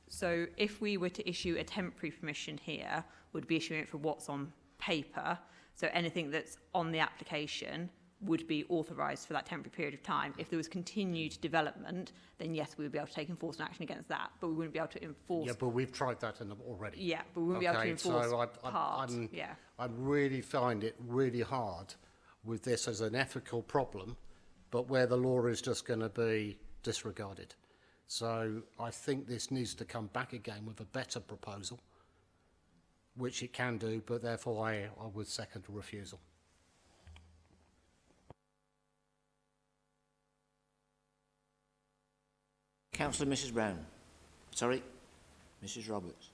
So if we were to issue a temporary permission here, we'd be issuing it for what's on paper. So anything that's on the application would be authorised for that temporary period of time. If there was continued development, then yes, we would be able to take enforcement action against that, but we wouldn't be able to enforce. Yeah, but we've tried that already. Yeah, but we wouldn't be able to enforce I really find it really hard with this as an ethical problem, but where the law is just going to be disregarded. So I think this needs to come back again with a better proposal, which it can do, but therefore I would second a refusal. Councillor Mrs Brown. Sorry, Mrs Roberts.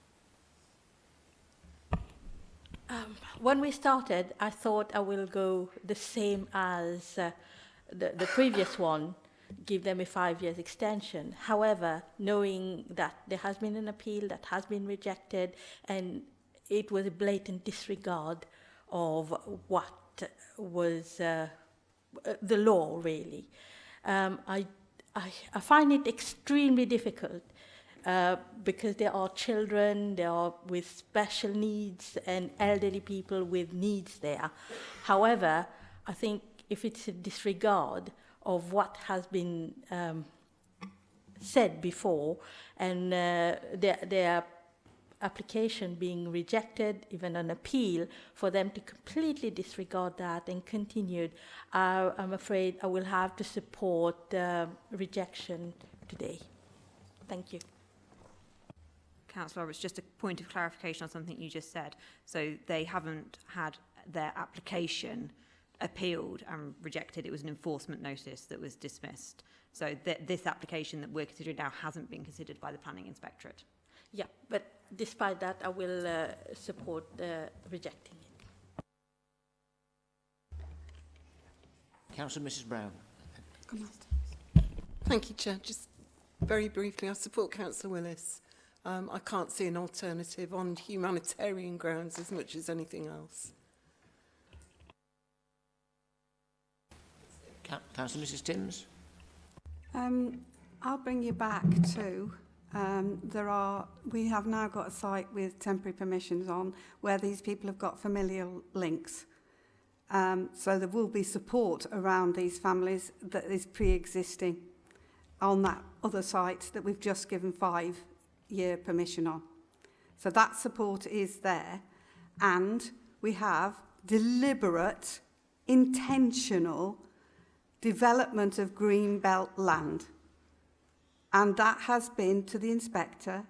When we started, I thought I will go the same as the previous one, give them a 5 years extension. However, knowing that there has been an appeal that has been rejected and it was a blatant disregard of what was the law, really. I find it extremely difficult because there are children, there are with special needs and elderly people with needs there. However, I think if it's a disregard of what has been said before and their application being rejected, even an appeal, for them to completely disregard that and continued, I'm afraid I will have to support rejection today. Thank you. Councillor Roberts, just a point of clarification on something you just said. So they haven't had their application appealed and rejected. It was an enforcement notice that was dismissed. So this application that we're considering now hasn't been considered by the Planning Inspectorate. Yeah, but despite that, I will support rejecting it. Councillor Mrs Brown. Thank you, Chair. Just very briefly, I support Councillor Willis. I can't see an alternative on humanitarian grounds as much as anything else. Councillor Mrs Timms. I'll bring you back to we have now got a site with temporary permissions on where these people have got familial links. So there will be support around these families that is pre-existing on that other site that we've just given 5-year permission on. So that support is there, and we have deliberate, intentional development of green belt land. And that has been to the inspector,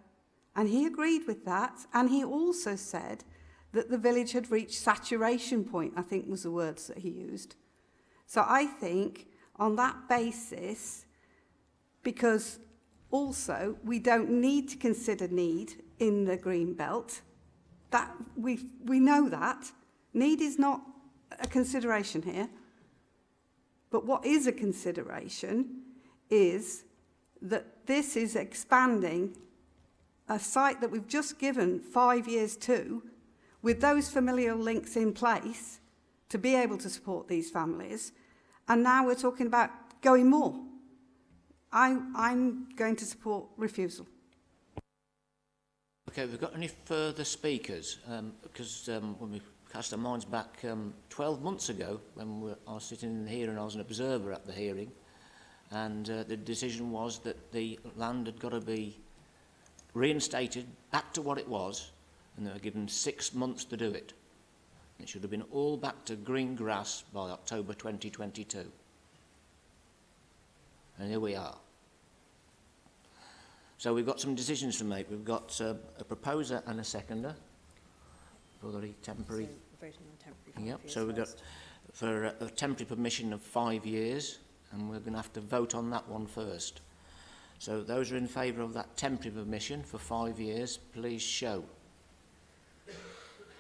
and he agreed with that, and he also said that the village had reached saturation point, I think was the words that he used. So I think on that basis, because also we don't need to consider need in the green belt, that we know that. Need is not a consideration here. But what is a consideration is that this is expanding a site that we've just given 5 years to, with those familial links in place to be able to support these families, and now we're talking about going more. I'm going to support refusal. Okay, have we got any further speakers? Because when we cast our minds back 12 months ago, when I was sitting here and I was an observer at the hearing, and the decision was that the land had got to be reinstated back to what it was, and they were given 6 months to do it. It should have been all back to green grass by October 2022. And here we are. So we've got some decisions to make. We've got a proposer and a seconder for the temporary. So voting on temporary. Yep. So we've got for a temporary permission of 5 years, and we're going to have to vote on that one first. So those are in favour of that temporary permission for 5 years, please show. 2, 3, 4,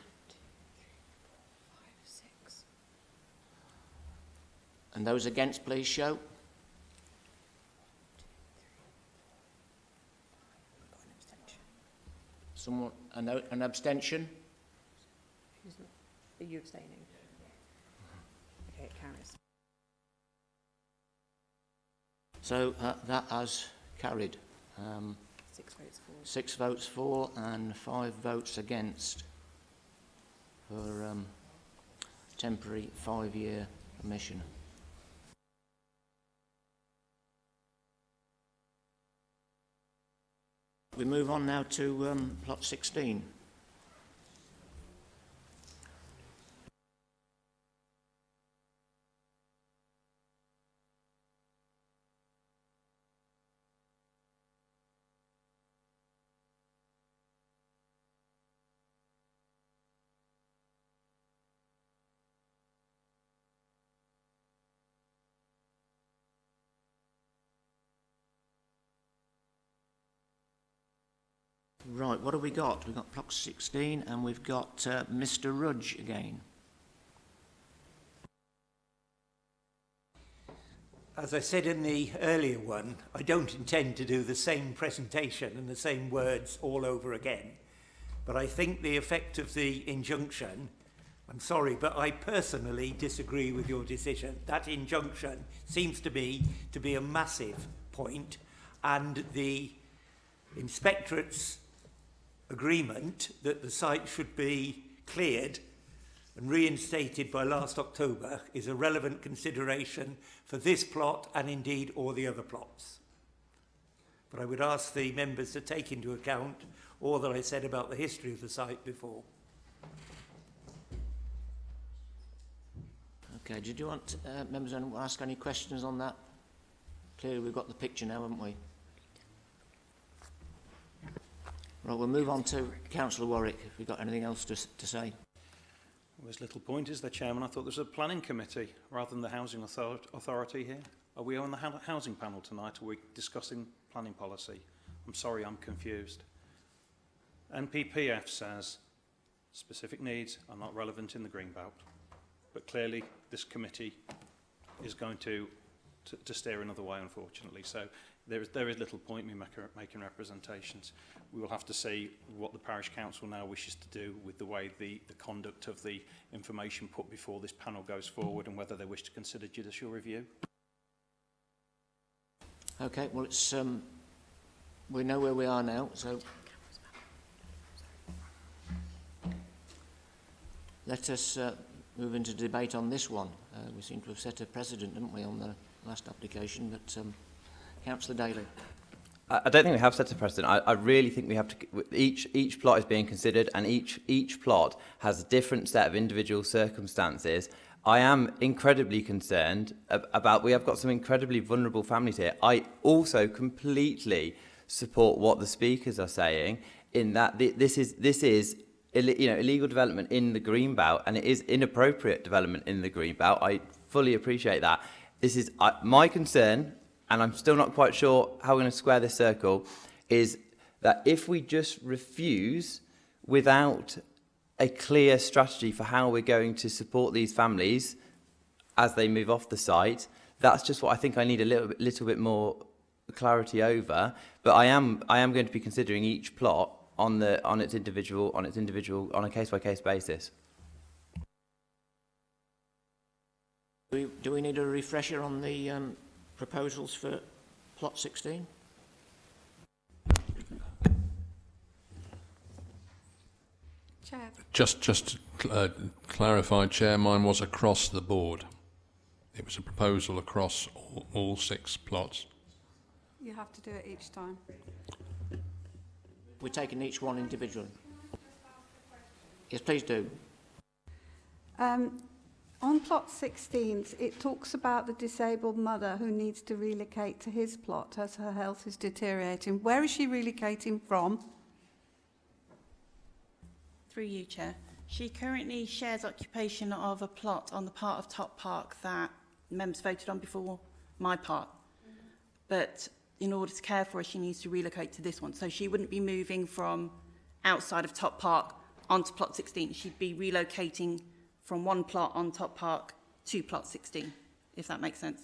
5, 6. And those against, please show. Someone, an abstention? Are you abstaining? Okay, it carries. So that has carried. 6 votes for. 6 votes for and 5 votes against for temporary 5-year permission. We move on now to plot 16. Right, what have we got? We've got plot 16 and we've got Mr. Rudge again. As I said in the earlier one, I don't intend to do the same presentation and the same words all over again. But I think the effect of the injunction, I'm sorry, but I personally disagree with your decision. That injunction seems to be a massive point, and the inspectorate's agreement that the site should be cleared and reinstated by last October is a relevant consideration for this plot and indeed all the other plots. But I would ask the members to take into account all that I said about the history of the site before. Okay, did you want members to ask any questions on that? Clearly we've got the picture now, haven't we? Right, we'll move on to Councillor Warwick, if we've got anything else to say. Well, there's little point, is there, Chairman? I thought there was a planning committee rather than the housing authority here. Are we on the housing panel tonight, or are we discussing planning policy? I'm sorry, I'm confused. NPPF says specific needs are not relevant in the Greenbelt, but clearly this committee is going to steer another way, unfortunately. So there is little point in me making representations. We will have to see what the parish council now wishes to do with the way the conduct of the information put before this panel goes forward, and whether they wish to consider judicial review. Okay, well, it's we know where we are now, so let us move into debate on this one. We seem to have set a precedent, didn't we, on the last application, but Councillor Daly. I don't think we have set a precedent. I really think we have to. Each plot is being considered, and each plot has a different set of individual circumstances. I am incredibly concerned about. We have got some incredibly vulnerable families here. I also completely support what the speakers are saying in that this is illegal development in the Greenbelt, and it is inappropriate development in the Greenbelt. I fully appreciate that. This is my concern. And I'm still not quite sure how we're going to square this circle, is that if we just refuse without a clear strategy for how we're going to support these families as they move off the site, that's just what I think I need a little bit more clarity over. But I am going to be considering each plot on its individual on a case-by-case basis. Do we need a refresher on the proposals for plot 16? Chair. Just to clarify, Chair, mine was across the board. It was a proposal across all 6 plots. You have to do it each time. We're taking each one individually. Yes, please do. On plot 16, it talks about the disabled mother who needs to relocate to his plot as her health is deteriorating. Where is she relocating from? Through you, Chair. She currently shares occupation of a plot on the part of Top Park that members voted on before my part. But in order to care for her, she needs to relocate to this one. So she wouldn't be moving from outside of Top Park onto plot 16. She'd be relocating from one plot on Top Park to plot 16, if that makes sense.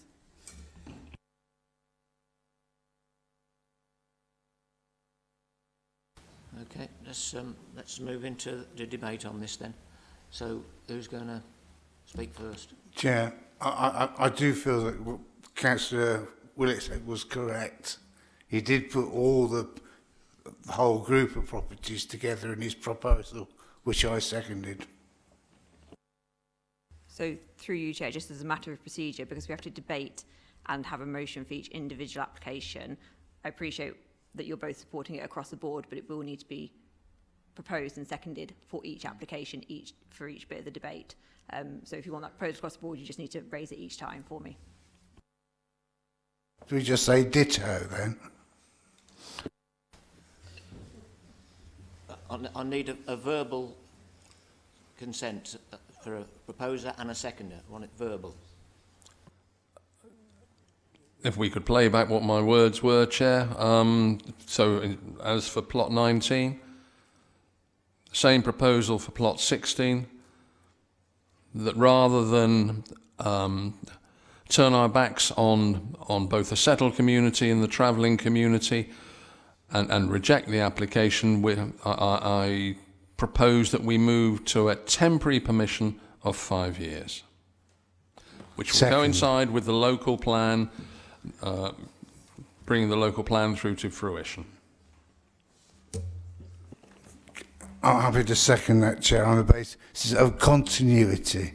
Okay, let's move into the debate on this then. So, who's going to speak first? Chair, I do feel that what Councillor Willett said was correct. He did put all the whole group of properties together in his proposal, which I seconded. So through you, Chair, just as a matter of procedure, because we have to debate and have a motion for each individual application, I appreciate that you're both supporting it across the board, but it will need to be proposed and seconded for each application, for each bit of the debate. So if you want that proposed across the board, you just need to raise it each time for me. Do we just say ditto then? I need a verbal consent for a proposer and a seconder. I want it verbal. If we could play back what my words were, Chair. As for plot 19, same proposal for plot 16, that rather than turn our backs on both the settled community and the travelling community and reject the application, I propose that we move to a temporary permission of 5 years, which will coincide with the local plan, bringing the local plan through to fruition. I'm happy to second that, Chair, on the basis of continuity.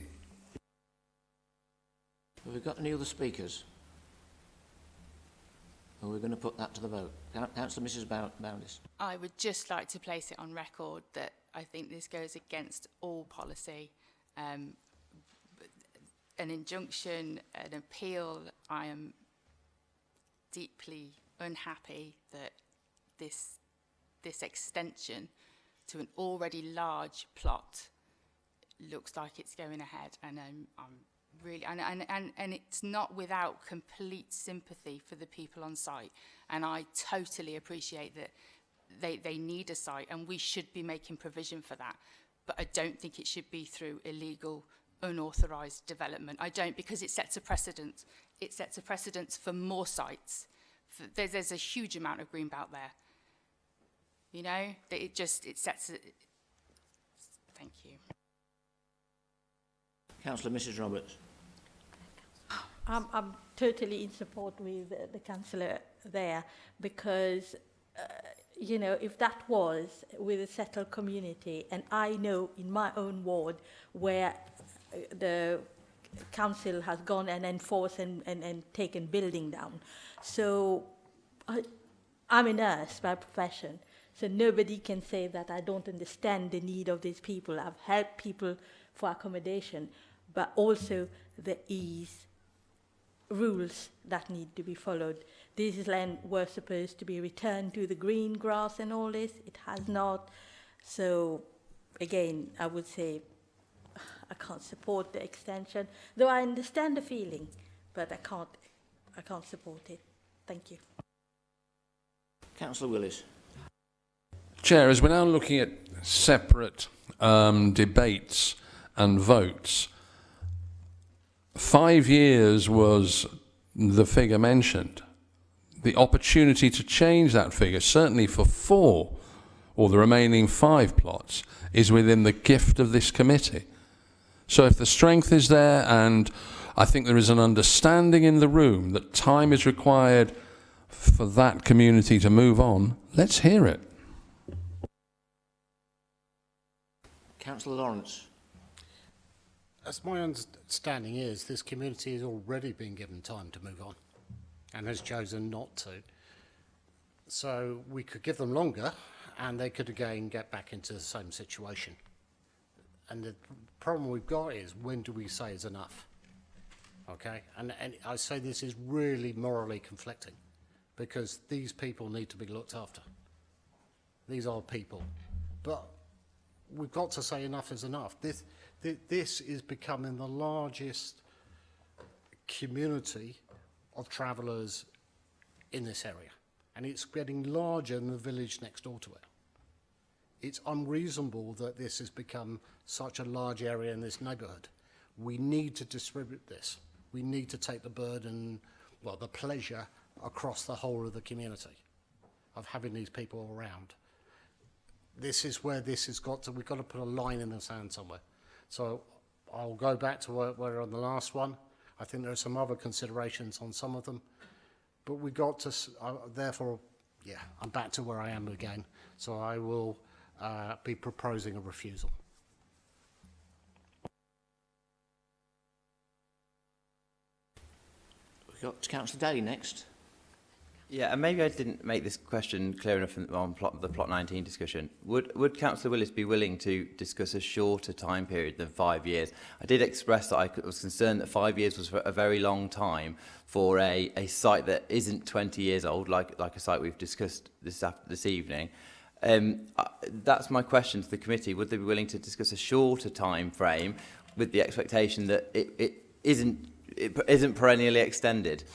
Have we got any other speakers? Or we're going to put that to the vote. Councillor Mrs Boundis. I would just like to place it on record that I think this goes against all policy. An injunction, an appeal, I am deeply unhappy that this extension to an already large plot looks like it's going ahead, and I'm really, and it's not without complete sympathy for the people on site, and I totally appreciate that they need a site and we should be making provision for that, but I don't think it should be through illegal, unauthorised development. I don't, because it sets a precedent. It sets a precedent for more sites. There's a huge amount of greenbelt there. You know, that it sets a... Thank you. Councillor Mrs Roberts. I'm totally in support with the councillor there, because, you know, if that was with a settled community, and I know in my own ward where the council has gone and enforced and taken building down. So I'm a nurse by profession, so nobody can say that I don't understand the need of these people. I've helped people for accommodation, but also there is rules that need to be followed. This land was supposed to be returned to the green grass and all this. It has not. So again, I would say I can't support the extension, though I understand the feeling, but I can't support it. Thank you. Councillor Willis. Chair, as we're now looking at separate debates and votes, 5 years was the figure mentioned. The opportunity to change that figure, certainly for 4 or the remaining 5 plots, is within the gift of this committee. So if the strength is there, and I think there is an understanding in the room that time is required for that community to move on, let's hear it. Councillor Lawrence. As my understanding is, this community has already been given time to move on and has chosen not to. So we could give them longer and they could again get back into the same situation. And the problem we've got is, when do we say is enough? Okay, and I say this is really morally conflicting, because these people need to be looked after. These are people. But we've got to say enough is enough. This is becoming the largest community of travellers in this area, and it's getting larger than the village next door to it. It's unreasonable that this has become such a large area in this neighbourhood. We need to distribute this. We need to take the burden, well, the pleasure across the whole of the community of having these people around. This is where this has got to, we've got to put a line in the sand somewhere. So I'll go back to where we're on the last one. I think there are some other considerations on some of them, but we got to, therefore, yeah, I'm back to where I am again. So I will be proposing a refusal. We've got Councillor Daly next. Yeah, and maybe I didn't make this question clear enough on the Plot 19 discussion. Would Councillor Willis be willing to discuss a shorter time period than 5 years? I did express that I was concerned that 5 years was a very long time for a site that isn't 20 years old, like a site we've discussed this evening. That's my question to the committee. Would they be willing to discuss a shorter time frame with the expectation that it isn't perennially extended?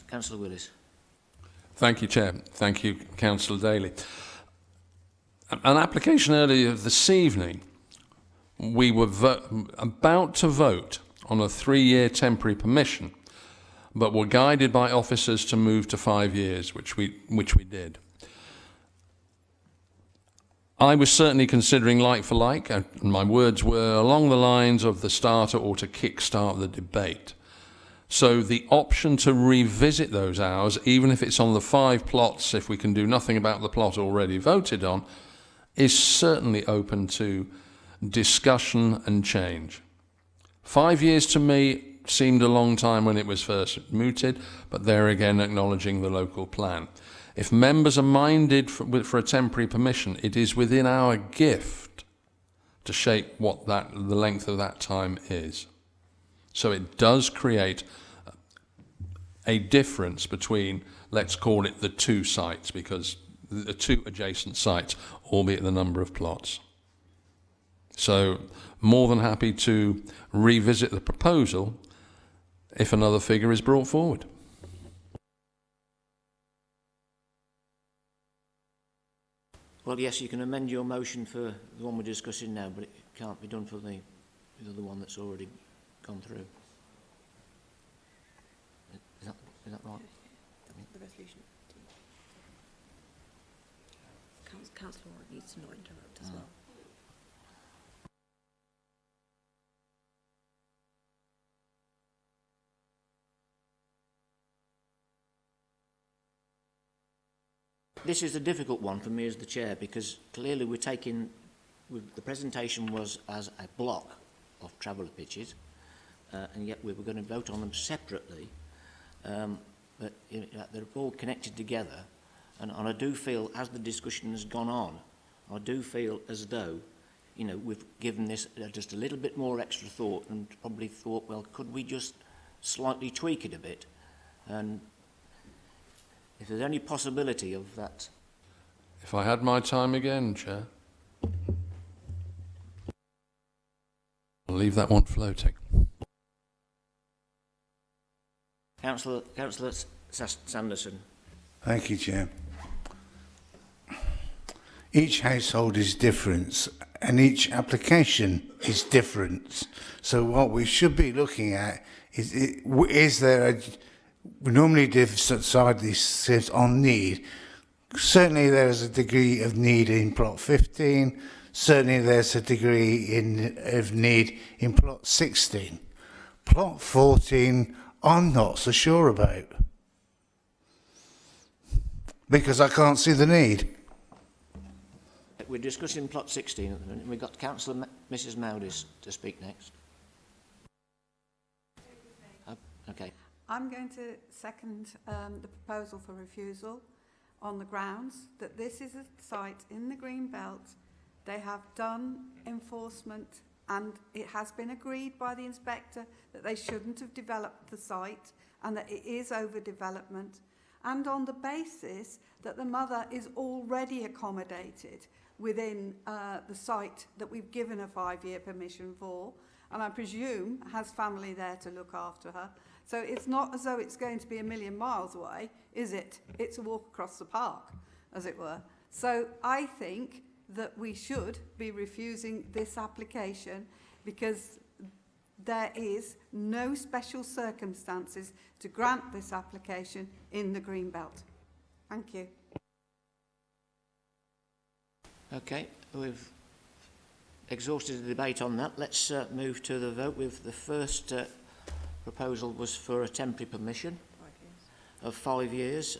Councillor Willis. Thank you, Chair. Thank you, Councillor Daly. An application earlier this evening, we were about to vote on a 3-year temporary permission, but were guided by officers to move to 5 years, which we did. I was certainly considering like for like, and my words were along the lines of the starter or to kick-start the debate. So the option to revisit those hours, even if it's on the 5 plots, if we can do nothing about the plot already voted on, is certainly open to discussion and change. 5 years to me seemed a long time when it was first mooted, but there again acknowledging the local plan. If members are minded for a temporary permission, it is within our gift to shape what the length of that time is. So it does create a difference between, let's call it the 2 sites, because the 2 adjacent sites, albeit the number of plots. So more than happy to revisit the proposal if another figure is brought forward. Well, yes, you can amend your motion for the one we're discussing now, but it can't be done for the other one that's already gone through. Is that right? The resolution. Councillor Warwick needs to not interrupt as well. This is a difficult one for me as the chair, because clearly the presentation was as a block of traveller pitches, and yet we were going to vote on them separately, but they're all connected together, and I do feel, as the discussion has gone on, I do feel as though, we've given this just a little bit more extra thought, and probably thought, well, could we just slightly tweak it a bit, and if there's any possibility of that. If I had my time again, Chair, I'll leave that one floating. Councillor Sanderson. Thank you, Chair. Each household is different and each application is different. So what we should be looking at is there a... We normally decide this on need. Certainly there is a degree of need in plot 15. Certainly there's a degree of need in plot 16. Plot 14, I'm not so sure about. Because I can't see the need. We're discussing plot 16 at the minute. We've got Councillor Mrs Moudis to speak next. Okay. I'm going to second the proposal for refusal on the grounds that this is a site in the green belt. They have done enforcement and it has been agreed by the inspector that they shouldn't have developed the site and that it is overdevelopment, and on the basis that the mother is already accommodated within the site that we've given a 5-year permission for, and I presume has family there to look after her. So it's not as though it's going to be a million miles away, is it? It's a walk across the park, as it were. So I think that we should be refusing this application because there is no special circumstances to grant this application in the Greenbelt. Thank you. Okay, we've exhausted the debate on that. Let's move to the vote. With the first proposal was for a temporary permission of 5 years.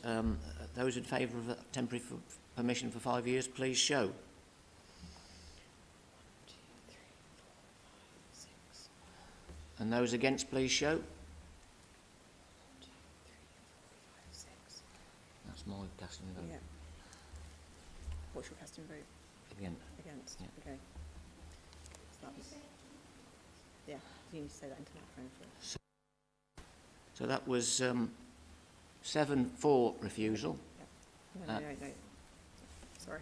Those in favour of a temporary permission for 5 years, please show. And those against, please show. That's my casting vote. Yeah. What's your casting vote? Again. Against? Yeah. Okay. So that was, yeah, you need to say that into microphone first. So that was 7 for refusal. No. Sorry.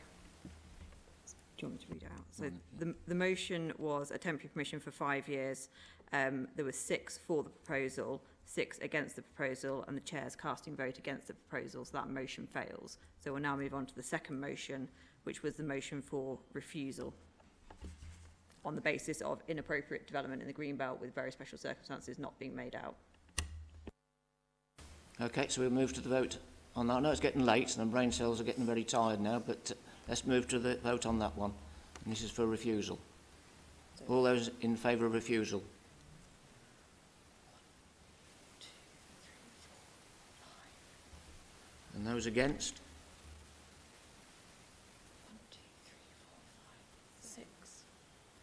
Do you want me to read it out? So the motion was a temporary permission for 5 years. There was 6 for the proposal, 6 against the proposal, and the chair's casting vote against the proposal, so that motion fails. So we'll now move on to the second motion, which was the motion for refusal on the basis of inappropriate development in the Greenbelt with very special circumstances not being made out. Okay, so we'll move to the vote on that. I know it's getting late and the brain cells are getting very tired now, but let's move to the vote on that one. And this is for refusal. All those in favour of refusal? And those against? 1, 2, 3, 4, 5, 6.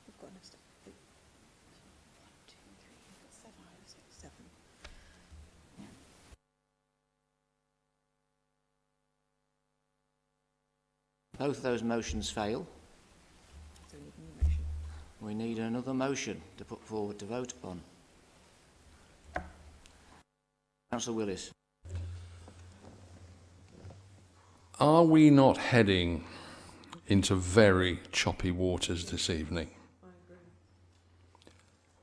We've got enough stuff. 1, 2, 3, 4, 5, 6, 7. Both of those motions fail. So we need a new motion. We need another motion to put forward to vote on. Councillor Willis. Are we not heading into very choppy waters this evening?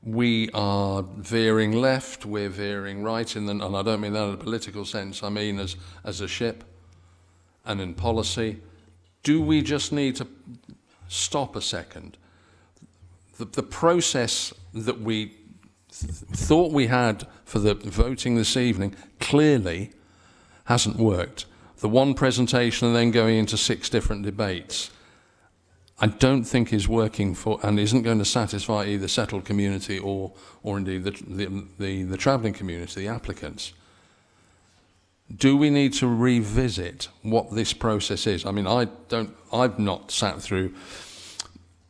We are veering left, we're veering right, and I don't mean that in a political sense, I mean as a ship and in policy. Do we just need to stop a second? The process that we thought we had for the voting this evening clearly hasn't worked. The one presentation and then going into 6 different debates, I don't think is working for, and isn't going to satisfy either settled community or indeed the travelling community, the applicants. Do we need to revisit what this process is? I mean, I've not sat through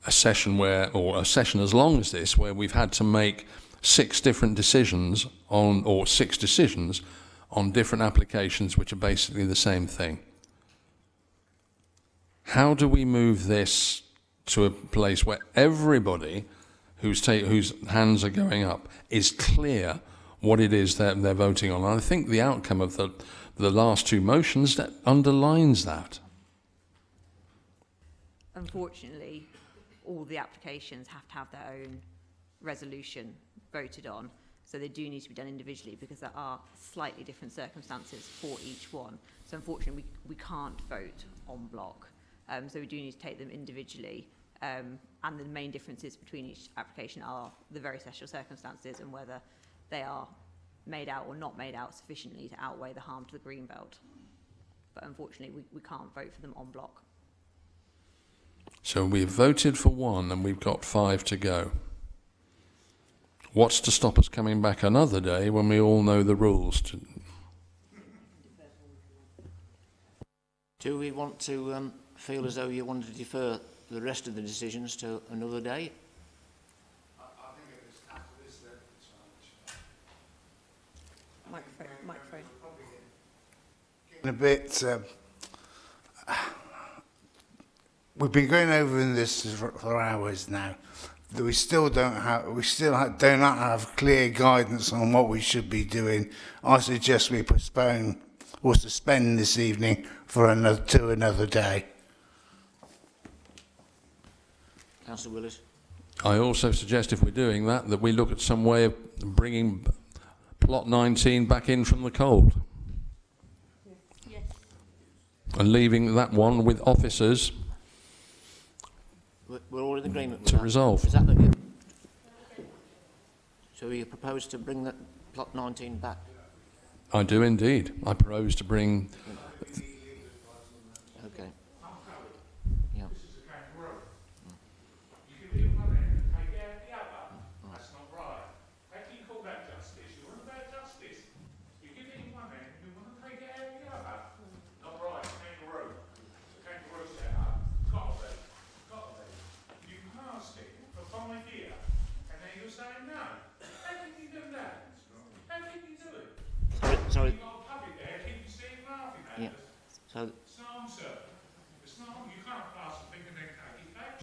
a session or a session as long as this, where we've had to make 6 different decisions or 6 decisions on different applications which are basically the same thing. How do we move this to a place where everybody whose hands are going up is clear what it is that they're voting on? And I think the outcome of the last 2 motions that underlines that. Unfortunately, all the applications have to have their own resolution voted on. So they do need to be done individually because there are slightly different circumstances for each one. So unfortunately, we can't vote en bloc. So we do need to take them individually. And the main differences between each application are the very special circumstances and whether they are made out or not made out sufficiently to outweigh the harm to the Greenbelt. But unfortunately, we can't vote for them en bloc. So we've voted for 1 and we've got 5 to go. What's to stop us coming back another day when we all know the rules? Do we want to feel as though you want to defer the rest of the decisions to another day? I think it was after this then. Microphone. A bit. We've been going over this for hours now. We still do not have clear guidance on what we should be doing. I suggest we postpone or suspend this evening for another day. Councillor Willis. I also suggest if we're doing that we look at some way of bringing plot 19 back in from the cold. Yes. and leaving that one with officers we're all in agreement with to that. resolve. Is that the... So you propose to bring that plot 19 back? I do indeed. I propose to bring... Okay. Yeah. That's not right. How can you call that justice? You want about justice? You give it in one hand and you want to take it out of the other. Not right. Kangaroo. It's a kangaroo set up. Got to be. Got to be. You passed it for 5 years and then you're saying no. How can you do that? How can you do it? Sorry. You've got a puppet there, keep you sitting laughing at Yeah. us. So, It's not, sir. It's not, you can't pass a thing and then take it back.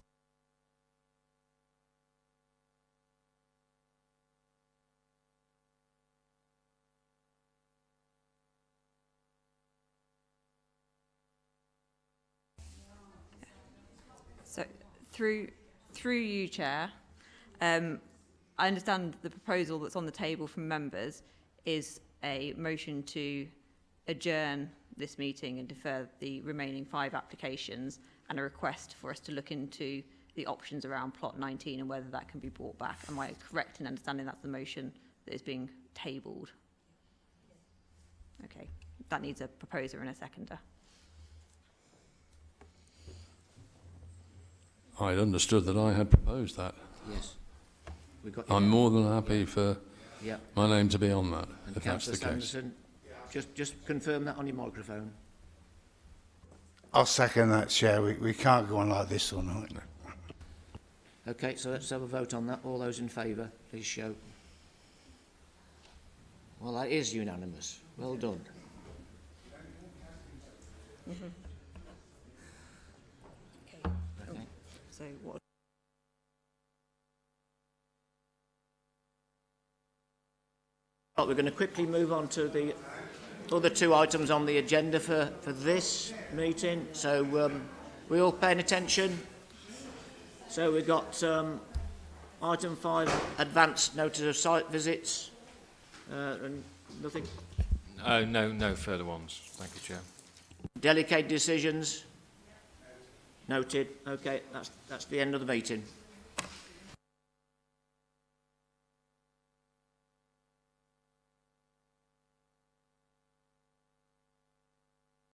So through you, Chair, I understand the proposal that's on the table from members is a motion to adjourn this meeting and defer the remaining 5 applications, and a request for us to look into the options around plot 19 and whether that can be brought back. Am I correct in understanding that's the motion that is being tabled? Okay, that needs a proposer and a seconder. I'd understood that I had proposed that. yes. We've got I'm more than happy for Yeah. my name to be on that, And if that's Councillor the case. Sanderson, just confirm that on your microphone. I'll second that, Chair. We can't go on like this all night. Okay, so let's have a vote on that. All those in favour, please show. Well, that is unanimous. Well done. Okay. Okay. So what? Right, we're going to quickly move on to the other 2 items on the agenda for this meeting. So we all paying attention? So we've got item 5, advance notice of site visits. And nothing. No further ones. Thank you, Chair. Delegate decisions. Noted. Okay, that's the end of the meeting.